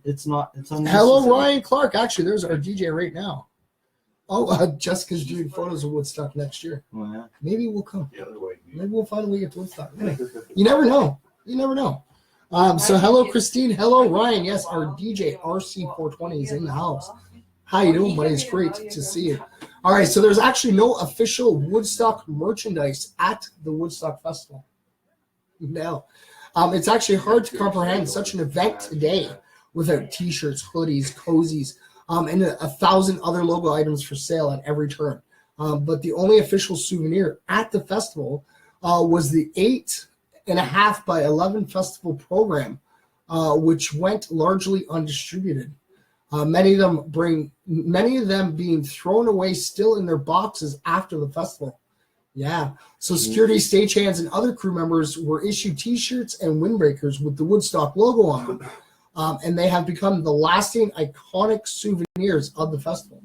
It's unnecessary. Hello, Ryan Clark. Actually, there's our DJ right now. Oh, Jessica's doing photos of Woodstock next year. Oh, yeah. Maybe we'll come. Maybe we'll find a way to get to Woodstock. You never know. You never know. So hello, Christine. Hello, Ryan. Yes, our DJ RC420 is in the house. How you doing, buddy? It's great to see you. All right, so there's actually no official Woodstock merchandise at the Woodstock Festival. No. It's actually hard to comprehend such an event today without T-shirts, hoodies, cozies, and 1,000 other logo items for sale at every turn. But the only official souvenir at the festival was the 8.5 by 11 festival program, which went largely undistributed. Many of them being thrown away still in their boxes after the festival. Yeah. So security, stagehands, and other crew members were issued T-shirts and windbreakers with the Woodstock logo on them. And they have become the lasting iconic souvenirs of the festival,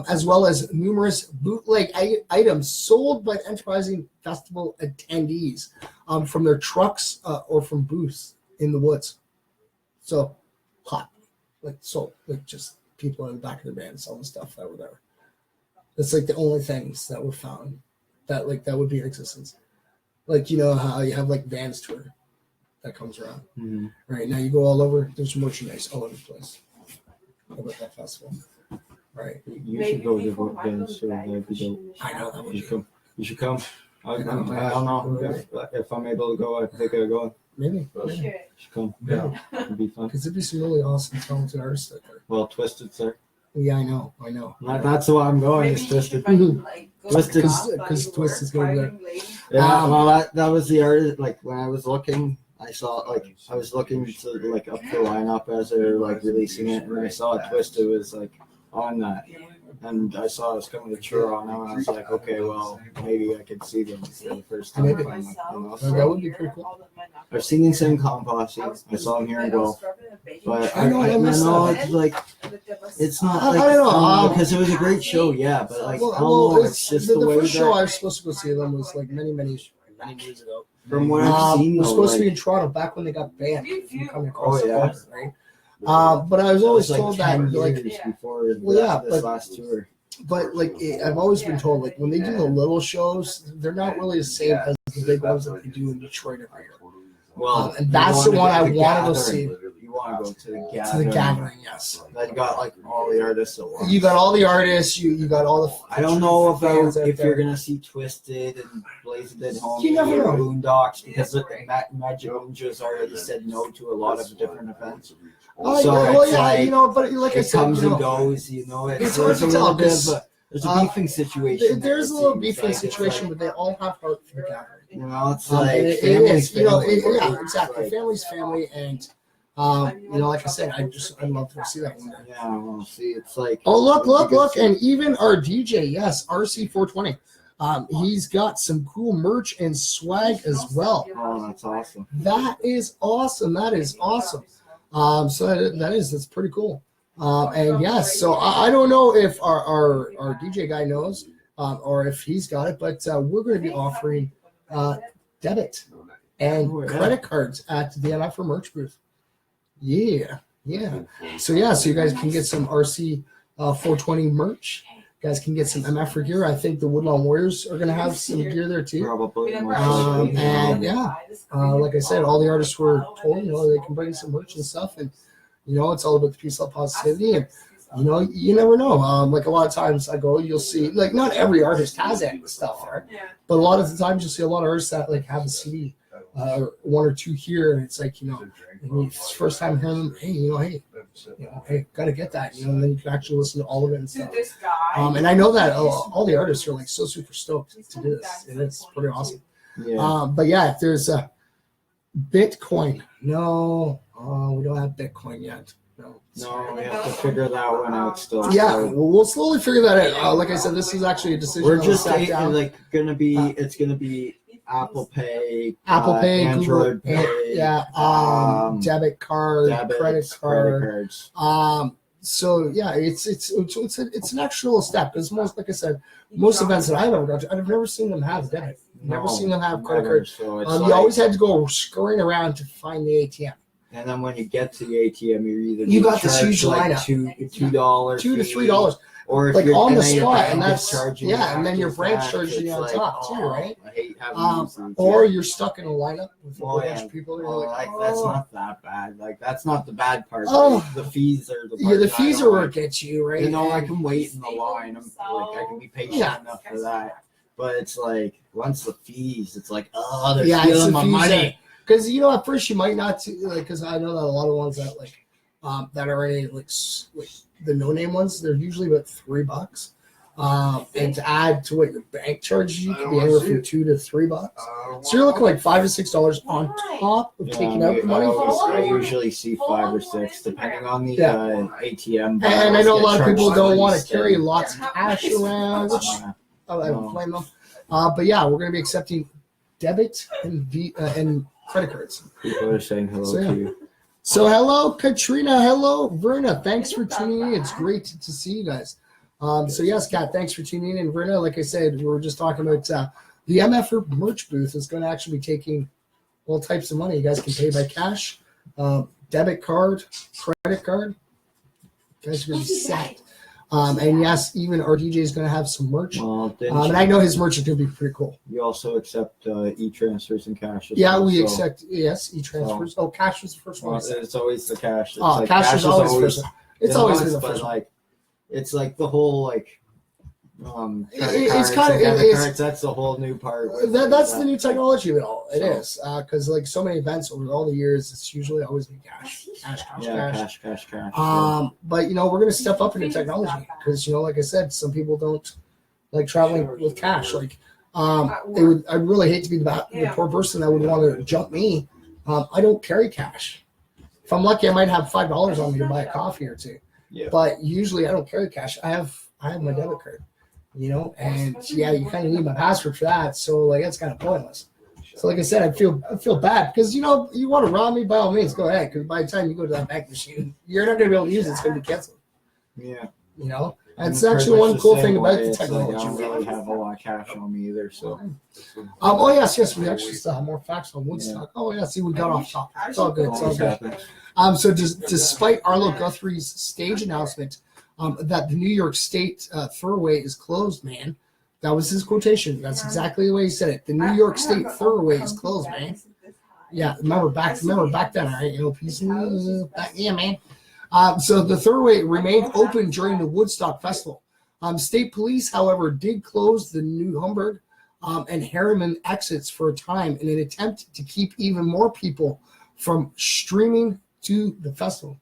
as well as numerous bootleg items sold by enterprising festival attendees from their trucks or from booths in the woods. So hot. Just people in the back of the band selling stuff that were there. That's like the only things that were found that would be in existence. Like, you know how you have like Vans tour that comes around. Mm-hmm. Right now you go all over. There's merchandise all over the place about that festival. Right. You should go to the Vans tour. I know that would be. You should come. I don't know if I'm able to go. I think I'll go. Maybe. You should come. Yeah, it'd be fun. Because there'd be some really awesome talented artists out there. Well, Twisted's there. Yeah, I know. That's what I'm going. Maybe Is you Twisted. should find, like, go Twisted. to the Because top, Twist is like, gonna be finding ladies. Yeah, well, that was the artist. Like when I was looking, I saw like I was looking to like up the lineup as they're like releasing it, and I saw Twisted was like on that, and I saw it was coming to Toronto, and I was like, okay, well maybe I could see them for the first time. Maybe. You know, That would be pretty cool. I've seen the same Posse. I saw him here in Guelph, but I know, I missed that. it's like it's not I like don't know, because it was a great show, yeah, but like Well, how long? it's It's just the the way first show I that was supposed to go see them was like many years ago. from what I've seen, It was though, supposed to be like, in Toronto back when they got banned from coming across Oh, the yeah. border, right? But I was it always was like told that 10 like, years before Well, yeah, this but- last tour. but like I've always been told like when they do the little shows, they're not really the same as the big ones that they do in Detroit every year. Well, And that's the you one wanna I go to want to go Gathering. see. You want to go to the To gathering. the gathering, yes. That got like all the artists at once. You got all the artists. You got all the. I don't know fans out if there. you're gonna see Twisted and Blaze Dead Home You never or know. Boondocks because Magic Ninja's already said no to a lot of different events. Oh, So yeah, well, it's yeah, like, you know, but like I It said, comes you know, and goes, you know. It's There's hard a to tell little bit of because, there's a beefing situation. there's a it little seems beefing like. It's situation, like, but they all have heart for the gathering. you know, it's And like it family's is, you know, family. yeah, It's exactly. like- Family's family, and you know, like I said, I'd love to go see that one day. Yeah, well, see, it's like. Oh, look, it'd be good look, to- and even our DJ, yes, RC420. He's got some cool merch and swag as well. Oh, that's awesome. That is awesome. That is awesome. So that's pretty cool. And yes, so I don't know if our DJ guy knows or if he's got it, but we're going to be offering debit and credit cards at the MFR merch booth. Yeah. So you guys can get some RC 420 merch. You guys can get some MFR gear. I think the Woodlawn Warriors are going to have some gear there too. Probably. And yeah, like I said, all the artists were told, you know, they can bring some merch and stuff, and you know, it's all about the peace, love, positivity, and you know, you never know. Like a lot of times I go, you'll see, like not every artist has that stuff there, but a lot of the times you'll see a lot of artists that like have a CD, one or two here, and it's like, you know, it's the first time hearing them, hey, gotta get that, you know, and then you can actually listen to all of it and stuff. And I know that all the artists are like so super stoked to do this. It's pretty awesome. Yeah. But yeah, if there's a Bitcoin, no, we don't have Bitcoin yet. No, we have to figure that one out still. Yeah, So we'll slowly figure that out. Like I said, this is actually a decision. we're that just was sat down. like gonna be. It's gonna be Apple Pay, Pay, Android Google, Pay, debit card, debits, credit card. cards. So yeah, it's an actual step because most, like I said, most events that I've ever gone to, I've never seen them have debit. Never seen them have credit card. So it's You like, always had to go scurrying around to find the ATM. and then when you get to the ATM, you're either You got this charged huge like lineup. $2 $2 to $3, or if like you're on the and then your spot, bank and is that's charging you and then your after brain's that. charging you It's on like, top too, right? I hate having these Or ATMs. you're stuck in a lineup with a whole bunch of people. And you're like, that's not that bad. Like that's not the bad part. Oh. Like, the fees are the part yeah, the that I fees don't are where like. it gets you, right? You know, I And- can wait in the line. I can be patient Yeah. enough for that. But it's like once the fees, it's like, oh, they're yeah, it's stealing the my fees money. because you know at first you might not because I know that a lot of ones that like that are any like the no name ones, they're usually about $3. And to add to what your bank charges you, could be anywhere from $2 to $3. So you're looking like $5 to $6 on top of taking out the money. I usually see 5 or 6, depending on the Yeah. ATM. And I know a Get lot of people charged don't want to instead. carry lots of cash around, which I don't blame them. But yeah, we're going to be accepting debit and credit cards. People are saying hello So, yeah. to you. So hello, Katrina. Hello, Verna. Thanks for tuning in. It's great to see you guys. So yes, Kat, thanks for tuning in. And Verna, like I said, we were just talking about the MFR merch booth is going to actually be taking all types of money. You guys can pay by cash, debit card, credit card. You guys are going to be set. And yes, even our DJ is going to have some merch. Well, And I know his merch is going to be pretty cool. you also accept e-transfers and cash. As Yeah, well, we so, accept, yes, e-transfers. Oh, cash was the first one. I well, said. it's always the cash. It's Oh, like cash is always the first one. It's it always was, been the but first one. like it's like the whole like It's cards kind and of debit cards. That's the whole new part. That's the new technology of it all. It is because like so many events over all the years, it's usually always been cash. But you know, we're gonna step up into technology because you know, like I said, some people don't like traveling with cash. Like, I'd really hate to be the poor person that would want to jump me. I don't carry cash. If I'm lucky, I might have $5 on me to buy a coffee or two. Yeah. But usually, I don't carry cash. I have my debit card. You know, and yeah, you kind of need my password for that. So like, that's kind of pointless. So like I said, I feel bad because you know, you want to rob me, by all means, go ahead. Because by the time you go to that bank machine, you're not going to be able to use it. It's going to be canceled. Yeah. You know, that's actually one cool thing about the technology. Like, I don't really have a lot of cash on me either. So. Oh yes, we actually still have more facts on Woodstock. Yeah. Oh yeah, see, we got off topic. It's all good. It's all good. So despite Arlo Guthrie's stage announcement that the New York State Thoroughway is closed, man. That was his quotation. That's exactly the way he said it. The New York State Thoroughway is closed, man. Yeah, remember back then, all right? You know, yeah, man. So the Thoroughway remained open during the Woodstock Festival. State police, however, did close the New Hamburg and Harriman exits for a time in an attempt to keep even more people from streaming to the festival.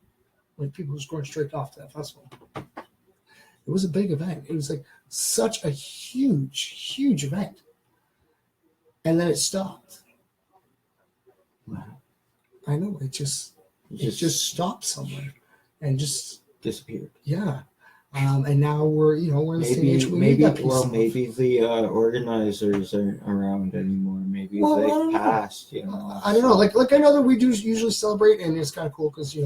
Like people just going straight off to that festival. It was a big event. It was like such a huge event. And then it stopped. Wow. I know, it just stopped somewhere and just disappeared. Yeah. And now we're in the stage we need that piece of maybe the organizers aren't around anymore. Maybe they've passed, you know. I don't know. Like I know that we do usually celebrate, and it's kind of cool because, you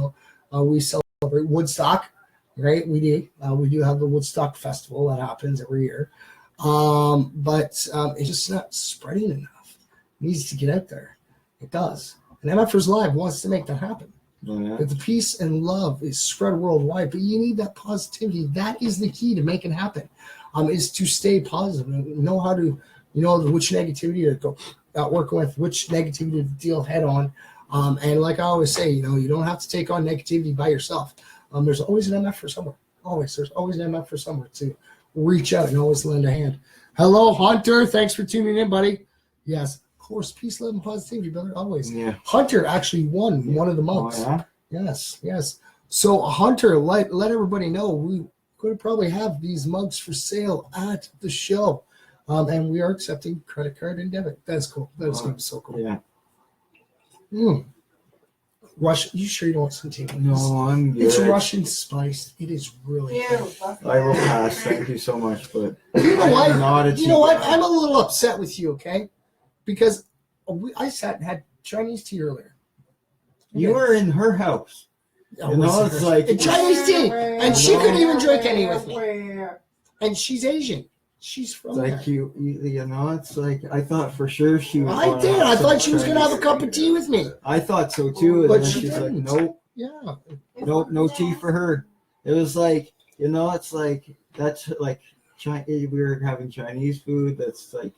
know, we celebrate Woodstock, right? We do. We do have the Woodstock Festival that happens every year. But it's just not spreading enough. It needs to get out there. It does. And MFers Live wants to make that happen. Yeah. But the peace and love is spread worldwide, but you need that positivity. That is the key to make it happen. Is to stay positive and know how to, you know, which negativity to go out working with, which negativity to deal head on. And like I always say, you know, you don't have to take on negativity by yourself. There's always an MF for somewhere. There's always an MF for somewhere to reach out and always lend a hand. Hello, Hunter. Thanks for tuning in, buddy. Yes. Of course, peace, love, and positivity, brother. Always. Yeah. Hunter actually won one of the mugs. Oh, yeah? Yes. So Hunter, let everybody know we could probably have these mugs for sale at the show, and we are accepting credit card and debit. That's cool. That's gonna be so cool. Yeah. Russian. You sure you don't want some tea? No, I'm good. It's Russian spiced. It is really good. I will pass. Thank you so much, but you know what? You know what? I'm a little upset with you. Okay. Because I sat and had Chinese tea earlier. You were in her house. You know, it's like Chinese tea, and she couldn't even drink any with me. And she's Asian. She's from like there. You know, it's like I thought for sure she was. I did. I thought she was going to have a cup of tea with me. I thought so too, but then she's didn't. Like, nope. Yeah. Nope, no tea for her. It was like, you know, it's like that's like we were having Chinese food. That's like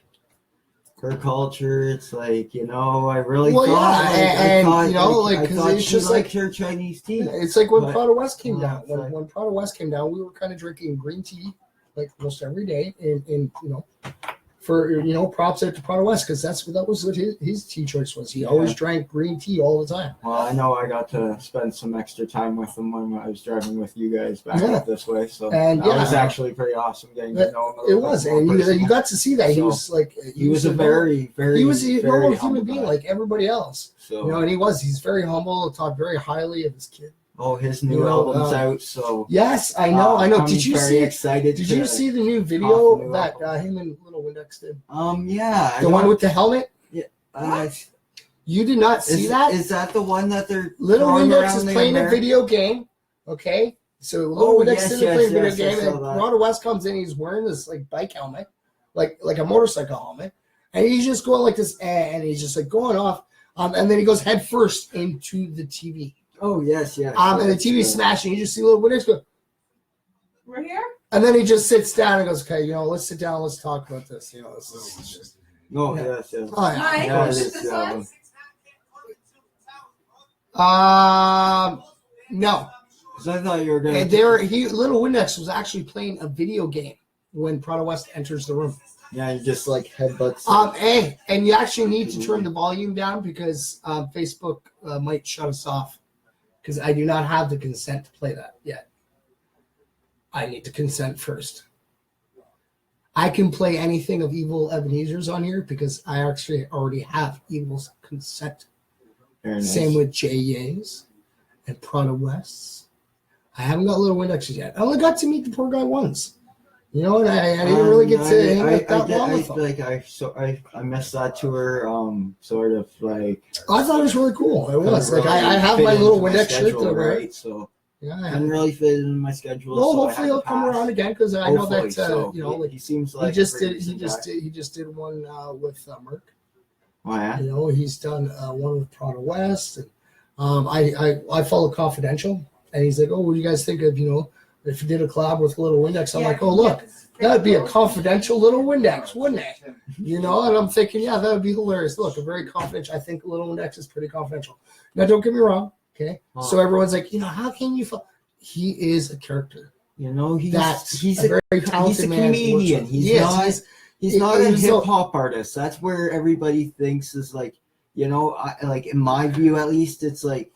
her culture. It's like, you know, I really thought, and you know, like because it's just like her Chinese tea. It's like when Prada West came down. When Prada West came down, we were kind of drinking green tea like almost every day, and you know, for, you know, props out to Prada West because that was what his tea choice was. He always drank green tea all the time. Well, I know I got to spend some extra time with him when I was driving with you guys back up this way, so and that was actually pretty awesome getting to know him. It was, and you got to see that. He was like he was a very he was a normal human being like everybody else. So, you know, and he's very humble. Talked very highly of his kid. Oh, his new album's out, so yes, I know. I'm did you very excited? Did you see the new video that him and Little Windex did? Yeah, the one with the helmet. Yeah, you did not see that? Is that the one that they're Little Windex is playing a video game? Okay, so Little Windex is playing a video game, and Prada West comes in. He's wearing this like bike helmet, like a motorcycle helmet, and he's just going like this, and he's just like going off, and then he goes head first into the TV. Oh, yes. And the TV's smashing. You just see Little Windex go. We're here? And then he just sits down and goes, okay, you know, let's sit down. Let's talk about this. You know, this is just. No, yes. Oh, Mike, yeah. this one? No. Because I thought you were going to. Little Windex was actually playing a video game when Prada West enters the room. Yeah, you just like headbutts. Hey, and you actually need to turn the volume down because Facebook might shut us off because I do not have the consent to play that yet. I need to consent first. I can play anything of Evil Ebenezer's on here because I actually already have Evil's consent. Very nice. Same with J.A.'s and Prada West's. I haven't got Little Windexes yet. I only got to meet the poor guy once. You know, and I didn't really get to hang out that long with him. I missed that tour, sort of like. I thought it was really cool. It was Really I have my little Windex shirt schedule, to wear. right? So Yeah, I didn't really fit in my schedule. well, so I hopefully had he'll to come pass. around again because I know Hopefully, that so you know, like he seems he like just a did pretty decent guy. one with Merck. Oh yeah. You know, he's done one with Prada West, and I follow Confidential, and he's like, oh, what do you guys think of if you did a collab with Little Windex? I'm like, oh look, that'd be a confidential Little Windex, wouldn't it? And I'm thinking, yeah, that would be hilarious. Look, a very confidential. I think Little Windex is pretty confidential. Now, don't get me wrong, okay? So everyone's like, how can you? He is a character. You know, he's a very talented man. comedian. He's not a hip hop artist. That's where everybody thinks is like, like in my view at least, it's like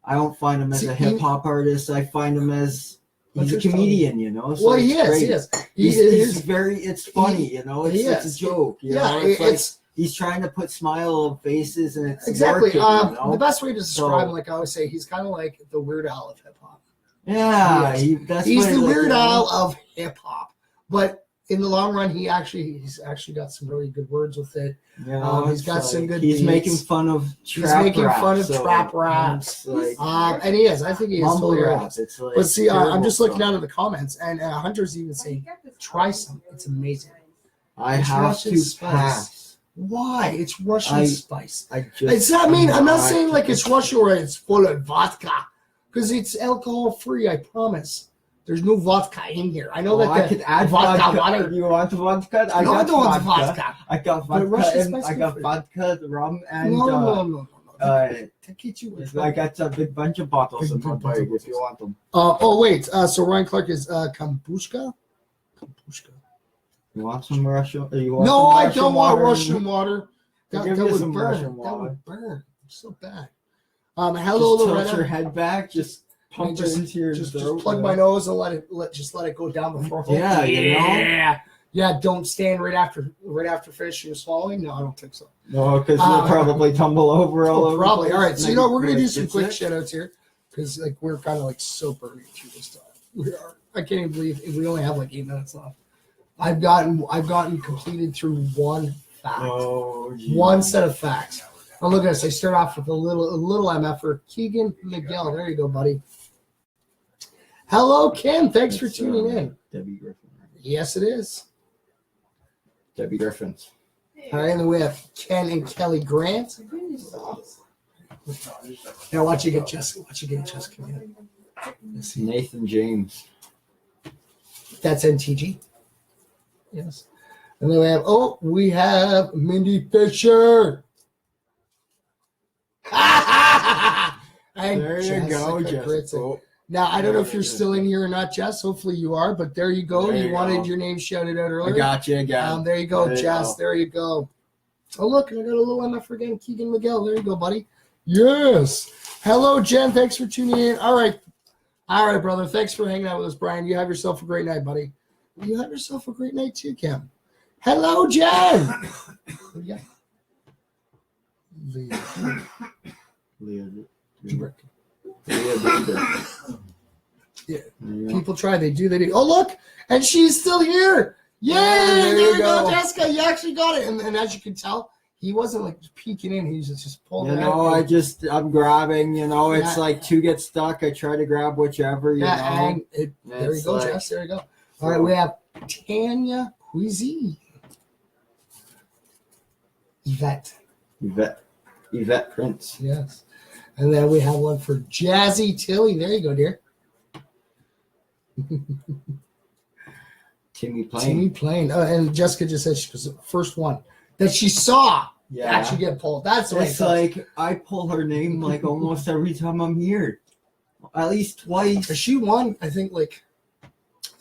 I don't find him as a hip hop artist. I find him as he's a comedian. So well, he is. He's very. It's funny. It's a joke. It's he's trying to put smile on faces, and it's exactly working, the best way to describe him. Like I always say, he's kind of like the Weird Al of hip hop. Yeah, he's the Weird Al of hip hop, but in the long run, he's actually got some really good words with it. He's got some good. He's beats. making fun of trap raps. And he is. I think he is totally right. But see, I'm just looking out of the comments, and Hunter's even saying, "Try some. It's amazing." It's have Russian to pass. Why? It's Russian spice. It's not mean. I'm not saying like it's Russian or it's full of vodka, because it's alcohol free. I promise. There's no vodka in here. I know that I could add vodka. Water. You want vodka? I don't want vodka. I got vodka. I got vodka, rum, and no. I got a big bunch of bottles in my bag if you want them. Wait. So Ryan Clark is kombucha. You want some Russian? No, I don't want Russian water. That would burn. That would burn. So bad. Hello, just Loretta. Tilt your head back. Just pump it into your just throat. Plug my nose and let it go down the throat. Yeah, Yeah, don't stand right after finishing your swallowing. No, I don't think so. No, because you'll probably tumble over all over. Probably. All right, so we're gonna do some quick shout outs here because we're kind of so burning through this stuff. We are. I can't even believe we only have 8 minutes left. I've gotten completed through one fact. One set of facts. Now look at this. I start off with a little MF for Keegan Miguel. There you go, buddy. Hello, Kim. Thanks for tuning in. Debbie Griffin. Yes, it is. Debbie Griffins. All right, and then we have Ken and Kelly Grant. Now watch you get Jessica. Come in. Nathan James. That's NTG. Yes. And then we have Mindy Fisher. And there you go, Jess. Now, I don't know if you're still in here or not, Jess. Hopefully you are, but there you go. You wanted your name shouted out earlier. I got you again. There you go, Jess. There you go. Oh, look, I got a little MF again. Keegan Miguel. There you go, buddy. Yes. Hello, Jen. Thanks for tuning in. All right, brother. Thanks for hanging out with us, Brian. You have yourself a great night, buddy. You have yourself a great night too, Kim. Hello, Jen. Yeah. Leah. Yeah. People try. They do. Oh, look. And she's still here. Yay. There you go, Jessica. You actually got it. And as you can tell, he wasn't peeking in. He was just pulling it out. I'm grabbing, it's two get stuck. I try to grab whichever, And there you go, Jess. There you go. All right, we have Tanya Cuisine. Yvette Prince. Yes. And then we have one for Jazzy Tilly. There you go, dear. Timmy Plain. And Jessica just said she was the first one that she saw actually get pulled. That's the way it's I pull her name almost every time I'm here. At least twice. She won, I think,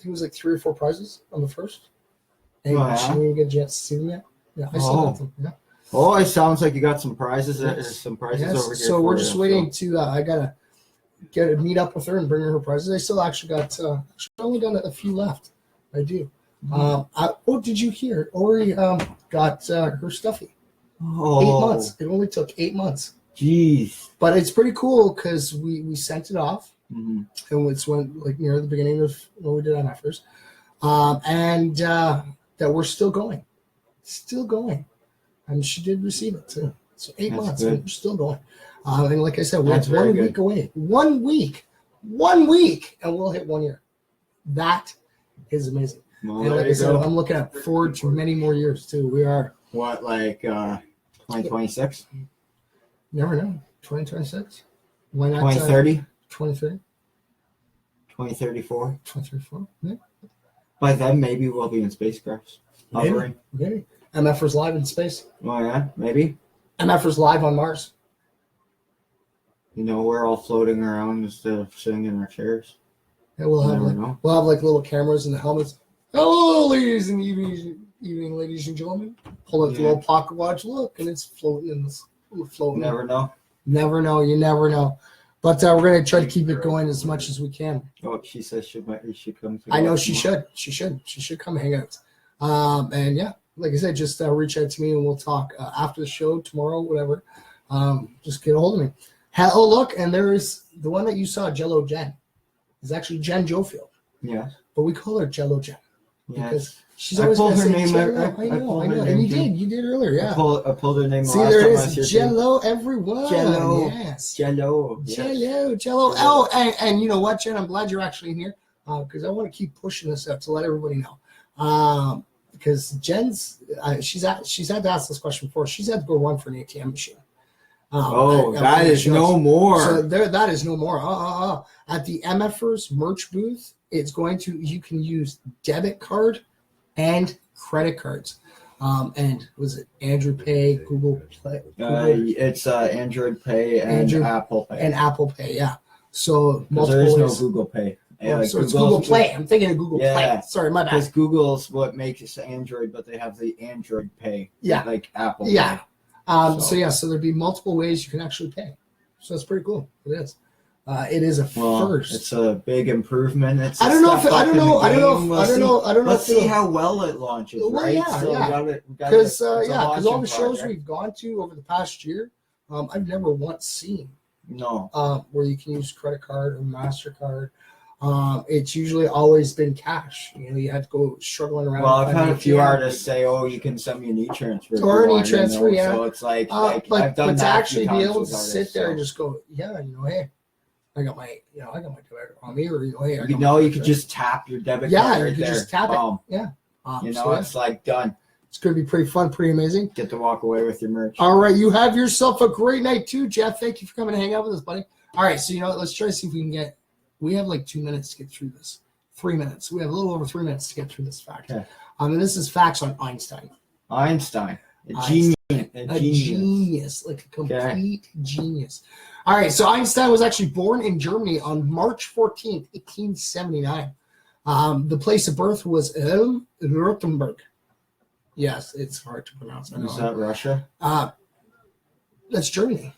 think it was like 3 or 4 prizes on the first. And Oh, she yeah? didn't even get a chance to see them yet. Yeah, I still got them. Yeah. Oh, it sounds like you got some prizes. Yes. There's some prizes Yes. over here. So we're for just you, waiting to. I gotta get to meet up with her and bring her prizes. I still actually got. Only got a few left. I do. Did you hear? Ori got her stuffy. Oh, 8 months. It only took 8 months. Jeez. But it's pretty cool because we sent it off, Mm-hmm. and it's when like near the beginning of when we did MFers, and that we're still going. And she did receive it too. So 8 That's months, good. and we're still going. And like I said, we're That's very 1 good. week away. 1 week, and we'll hit 1 year. That is amazing. Well, And there like I you said, go. I'm looking forward to many more years too. We are. What, like 2026? Never know. 2026. Why not? 2030? 2030. 2034? 2034. Yeah. By then, maybe we'll be in spacecrafts. Hovering. Maybe. MFers live in space. Oh, yeah, maybe. MFers live on Mars. You know, we're all floating around instead of sitting in our chairs. Yeah, we'll You have never like, know. we'll have like little cameras in the helmets. Hello, ladies and evening, ladies and gentlemen. Pull out the Yeah. little pocket watch. Look, and it's floating in this. Floating. Never know. Never know. You never know. But we're gonna try to keep it going as much as we can. Oh, she says she should come. To I know Guelph she tomorrow. should. She should come hang out. And yeah, like I said, just reach out to me and we'll talk after the show tomorrow, whatever. Just get a hold of me. Oh, look, and there is the one that you saw, Jello Jen. Is actually Jen Jofield, Yes. but we call her Jello Jen Yes. because she's I always pulled gonna her say name. Jello. I I know, pulled I her know, name and too. you did earlier, yeah. I pulled her name See, last there time it I was here is, too. Jello, everyone. Jello. Yes. Jello. Yes. Jello. Oh, and you know what, Jen? I'm glad you're actually in here because I want to keep pushing this out to let everybody know. Because Jen's, she's had to ask this question before. She's had to go run for an ATM machine. That is no more. So that is no more. At the MFers merch booth, you can use debit card and credit cards. And was it Andrew Pay, Google Play? It's Android Pay and Apple Pay. And Apple Pay, yeah. So There is multiple no ways. Google Pay. So it's Google Play. I'm thinking of Google Play. Sorry, my Because bad. Google's what makes it Android, but they have the Android Pay. Yeah. Like Apple Yeah. Pay. So there'd be multiple ways you can actually pay. So it's pretty cool. It is. It is a first. It's a big improvement. I don't know. Let's see how well it launches, Well, right? yeah, so yeah. Because all the shows we've gone to over the past year, I've never once seen where you can use credit card or MasterCard. It's usually always been cash. You know, you had to go struggling around. Well, I've had a few artists say, "Oh, you can send me an e-transfer." Or an e-transfer, yeah. So it's like but I've done to that actually a few be times able with to artists, sit there so. and just go, hey, I got my debit on me, or hey, I got You my could credit. just tap your debit Yeah, card you right could there. just tap Boom. it. Yeah. It's like done. It's going to be pretty fun, pretty amazing. Get to walk away with your merch. All right, you have yourself a great night too, Jeff. Thank you for coming to hang out with us, buddy. All right, so let's try to see if we can we have like 2 minutes to get through this. 3 minutes. We have a little over 3 minutes to get through this fact. Okay. And this is facts on Einstein. Einstein. A genius, like a complete genius. All right, so Einstein was actually born in Germany on March 14th, 1879. The place of birth was Württemberg. Yes, it's hard to pronounce. Is that Russia? That's Germany.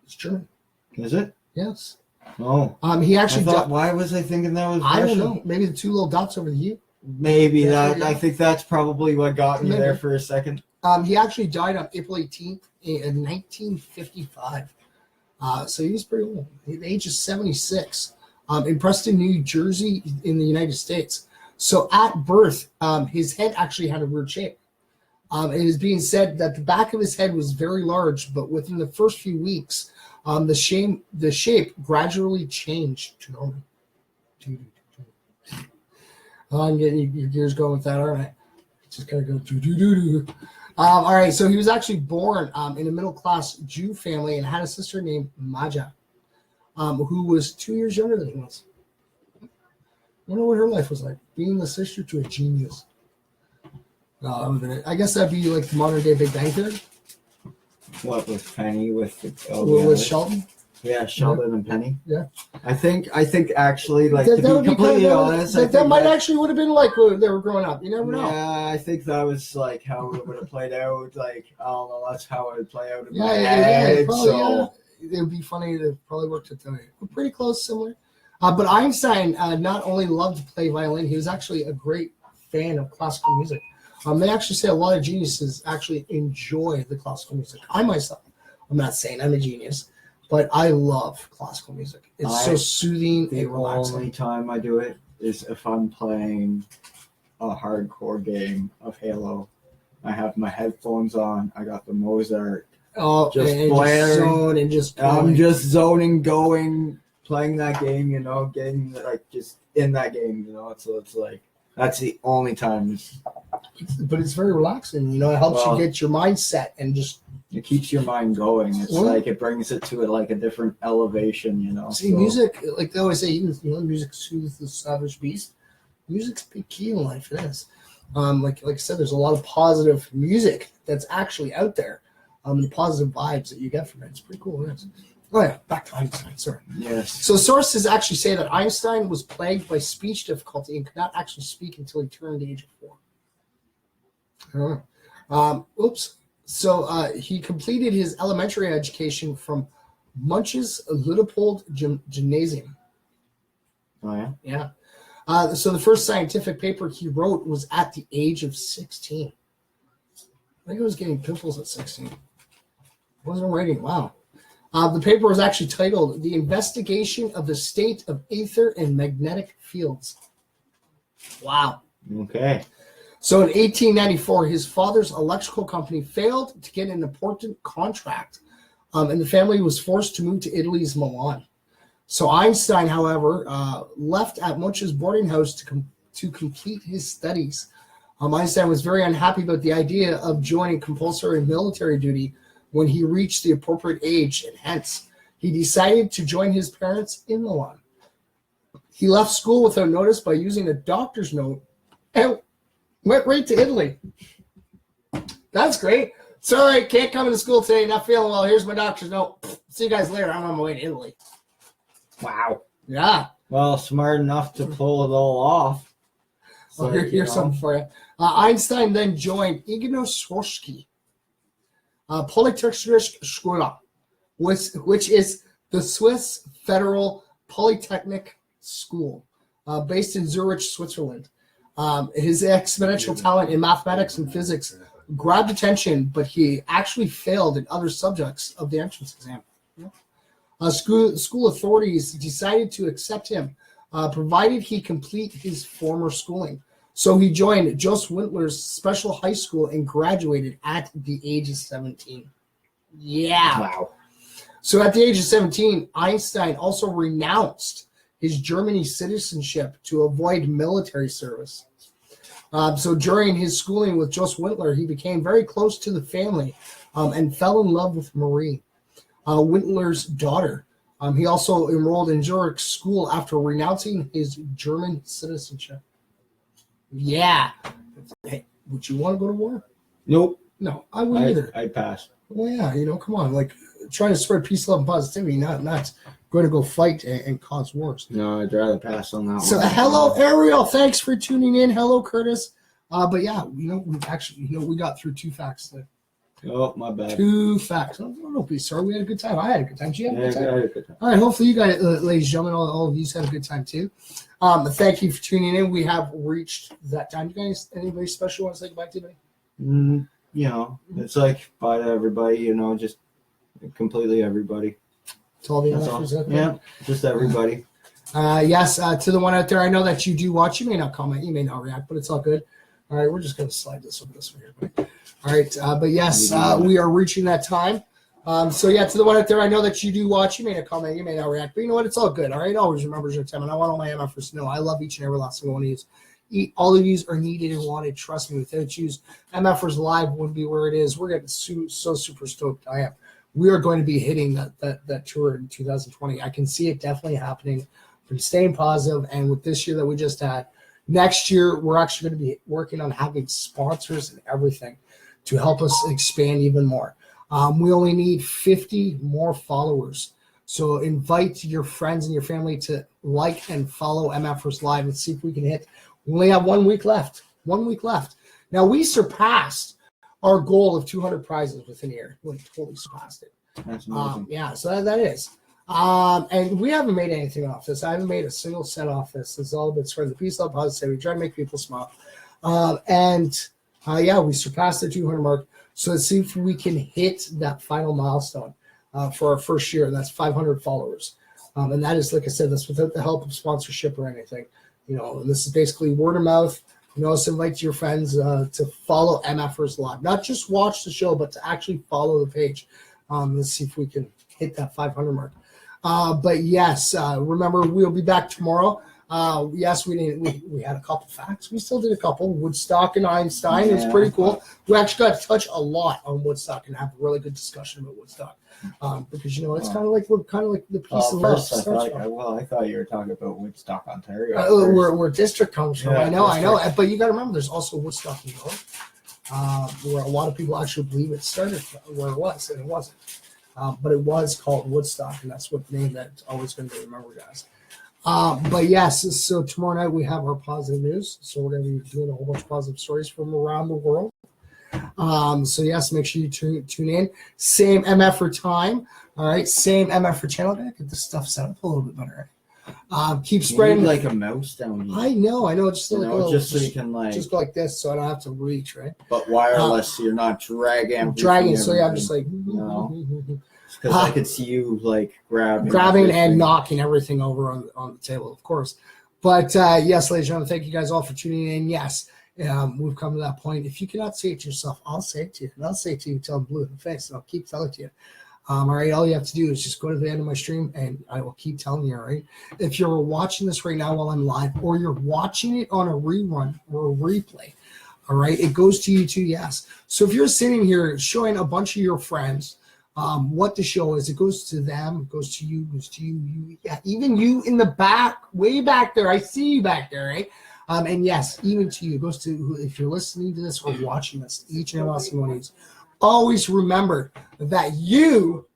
It's Germany. Is it? Yes. Oh. He actually. Why was I thinking that was Russia? I don't know. Maybe the two little dots over the U. Maybe That's that. what, I think that's probably what got me there for a second. He actually died on April 18th in 1955. So he was pretty old. At the age of 76. In Preston, New Jersey, in the United States. So at birth, his head actually had a weird shape. It is being said that the back of his head was very large, but within the first few weeks, the shape gradually changed to normal. I'm getting your gears going with that, aren't I? Just gotta go do. All right, so he was actually born in a middle-class Jew family and had a sister named Maja, who was 2 years younger than he was. I wonder what her life was like, being the sister to a genius. I guess that'd be like the modern-day Big Bang Theory. What was Penny with With Sheldon? Yeah, Sheldon and Penny. Yeah. I think actually, like, that, to that be would be completely kind of, honest, I that think might that- actually would have been like when they were growing up. You never know. Yeah, I think that was like how it would have played out. Like, I don't know, that's how it would play out in my head. Probably, So it would be funny to probably work to tonight. We're pretty close, similar. But Einstein not only loved to play violin, he was actually a great fan of classical music. They actually say a lot of geniuses actually enjoy the classical music. I myself, I'm not saying I'm a genius, but I love classical music. It's so soothing the and relaxing. only time I do it is if I'm playing a hardcore game of Halo. I have my headphones on. I got the Mozart. Oh, Just and blaring. zone and just I'm going. just zoning, going, playing that game. You know, getting like just in that game. You know, so it's like that's the only time. But it's very relaxing. You know, it helps Well, you get your mindset and just it keeps your mind going. It's Well, like it brings it to like a different elevation. You know, see music. Like they always say, you know, music soothes the savage beast. Music's a big key in life. It is. Like I said, there's a lot of positive music that's actually out there. The positive vibes that you get from it. It's pretty cool. It is. Oh yeah, back to Einstein. Sorry. Yes. So sources actually say that Einstein was plagued by speech difficulty and could not actually speak until he turned the age of 4. Oops. So he completed his elementary education from Munch's Leopold Gymnasium. Oh yeah. Yeah. So the first scientific paper he wrote was at the age of 16. I think I was getting pimples at 16. Wasn't writing. Wow. The paper was actually titled "The Investigation of the State of Ether and Magnetic Fields." Wow. Okay. So in 1894, his father's electrical company failed to get an important contract, and the family was forced to move to Italy's Milan. So Einstein, however, left at Munch's boarding house to complete his studies. Einstein was very unhappy about the idea of joining compulsory military duty when he reached the appropriate age, and hence he decided to join his parents in Milan. He left school without notice by using a doctor's note and went right to Italy. That's great. Sorry, can't come into school today. Not feeling well. Here's my doctor's note. See you guys later. I'm on my way to Italy. Wow. Yeah. Well, smart enough to pull it all off. So, Well, here's something for you. Einstein then joined Ignosorsky Polytechnische Schule, which is the Swiss Federal Polytechnic School, based in Zurich, Switzerland. His exponential talent in mathematics and physics grabbed attention, but he actually failed in other subjects of the entrance exam. School authorities decided to accept him, provided he complete his former schooling. So he joined Joseph Wintler's special high school and graduated at the age of 17. Yeah. Wow. So at the age of 17, Einstein also renounced his Germany citizenship to avoid military service. So during his schooling with Joseph Wintler, he became very close to the family and fell in love with Marie, Wintler's daughter. He also enrolled in Zurich school after renouncing his German citizenship. Yeah. Hey, would you want to go to war? Nope. No, I wouldn't either. I pass. Well, yeah, come on. Like, trying to spread peace, love, and positivity, not going to go fight and cause wars. No, I'd rather pass on that So, one. hello, Ariel. Thanks for tuning in. Hello, Curtis. But yeah, we've actually, we got through 2 facts today. Oh, my bad. 2 facts. Don't be sorry. We had a good time. I had a good time. She had a good time. I had a good time. All right. Hopefully, you guys, ladies and gentlemen, all of you had a good time too. Thank you for tuning in. We have reached that time. You guys, anybody special want to say goodbye to me? It's like bye to everybody. Just completely everybody. To all the That's all. MFers out there. Yeah, just everybody. Yes, to the one out there, I know that you do watch. You may not comment, you may not react, but it's all good. All right, we're just going to slide this over this way here. All right, but yes, we are reaching that time. So yeah, to the one out there, I know that you do watch. You may not comment, you may not react, but you know what? It's all good. All right, always remember your time, and I want all my MFers to know I love each and every last single one of you. All of you are needed and wanted. Trust me, without you, MFers Live wouldn't be where it is. We're getting so super stoked. I am. We are going to be hitting that tour in 2020. I can see it definitely happening. From staying positive, and with this year that we just had, next year we're actually going to be working on having sponsors and everything to help us expand even more. We only need 50 more followers. So invite your friends and your family to like and follow MFers Live and see if we can hit. We only have 1 week left. 1 week left. Now, we surpassed our goal of 200 prizes within a year. We totally surpassed it. That's amazing. Yeah, so that is. And we haven't made anything off this. I haven't made a single cent off this. It's all been spreading the peace, love, positivity. We try to make people smile. We surpassed the 200 mark. So let's see if we can hit that final milestone for our first year. That's 500 followers. And that is, like I said, that's without the help of sponsorship or anything. This is basically word of mouth. Also invite your friends to follow MFers Live. Not just watch the show, but to actually follow the page. Let's see if we can hit that 500 mark. But yes, remember, we'll be back tomorrow. Yes, we had a couple facts. We still did a couple. Woodstock and Einstein. It was pretty cool. We actually got to touch a lot on Woodstock and have a really good discussion about Woodstock. Because it's kind of like the piece of love. I thought you were talking about Woodstock, Ontario. Where district comes from. I know. But you got to remember, there's also Woodstock, New York, where a lot of people actually believe it started where it was, and it wasn't. But it was called Woodstock, and that's what the name that's always going to be remembered as. But yes, so tomorrow night we have our positive news. So we're going to be doing a whole bunch of positive stories from around the world. So yes, make sure you tune in. Same MF time. All right, same MF channel. Gotta get this stuff set up a little bit better. Keep spreading like a mouse down here. I know. Just like just so you can just go like this, so I don't have to reach, right? But wireless, so you're not dragging. So yeah, I'm just like because I could see you like grabbing and knocking everything over on the table, of course. But yes, ladies and gentlemen, thank you guys all for tuning in. Yes. We've come to that point. If you cannot say it to yourself, I'll say it to you. And I'll say it to you until I'm blue in the face, and I'll keep telling it to you. All right, all you have to do is just go to the end of my stream, and I will keep telling you, all right? If you're watching this right now while I'm live, or you're watching it on a rerun or a replay, all right, it goes to you too, yes. So if you're sitting here showing a bunch of your friends what the show is, it goes to them, goes to you, yeah, even you in the back, way back there. I see you back there, right? And yes, even to you, it goes to if you're listening to this or watching this, each and every one of you. Always remember that you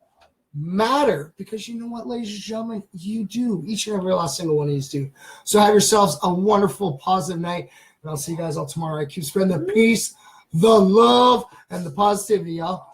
matter, because you know what, ladies and gentlemen, you do. Each and every last single one of you do. So have yourselves a wonderful, positive night, and I'll see you guys all tomorrow. Keep spreading the peace, the love, and the positivity, y'all.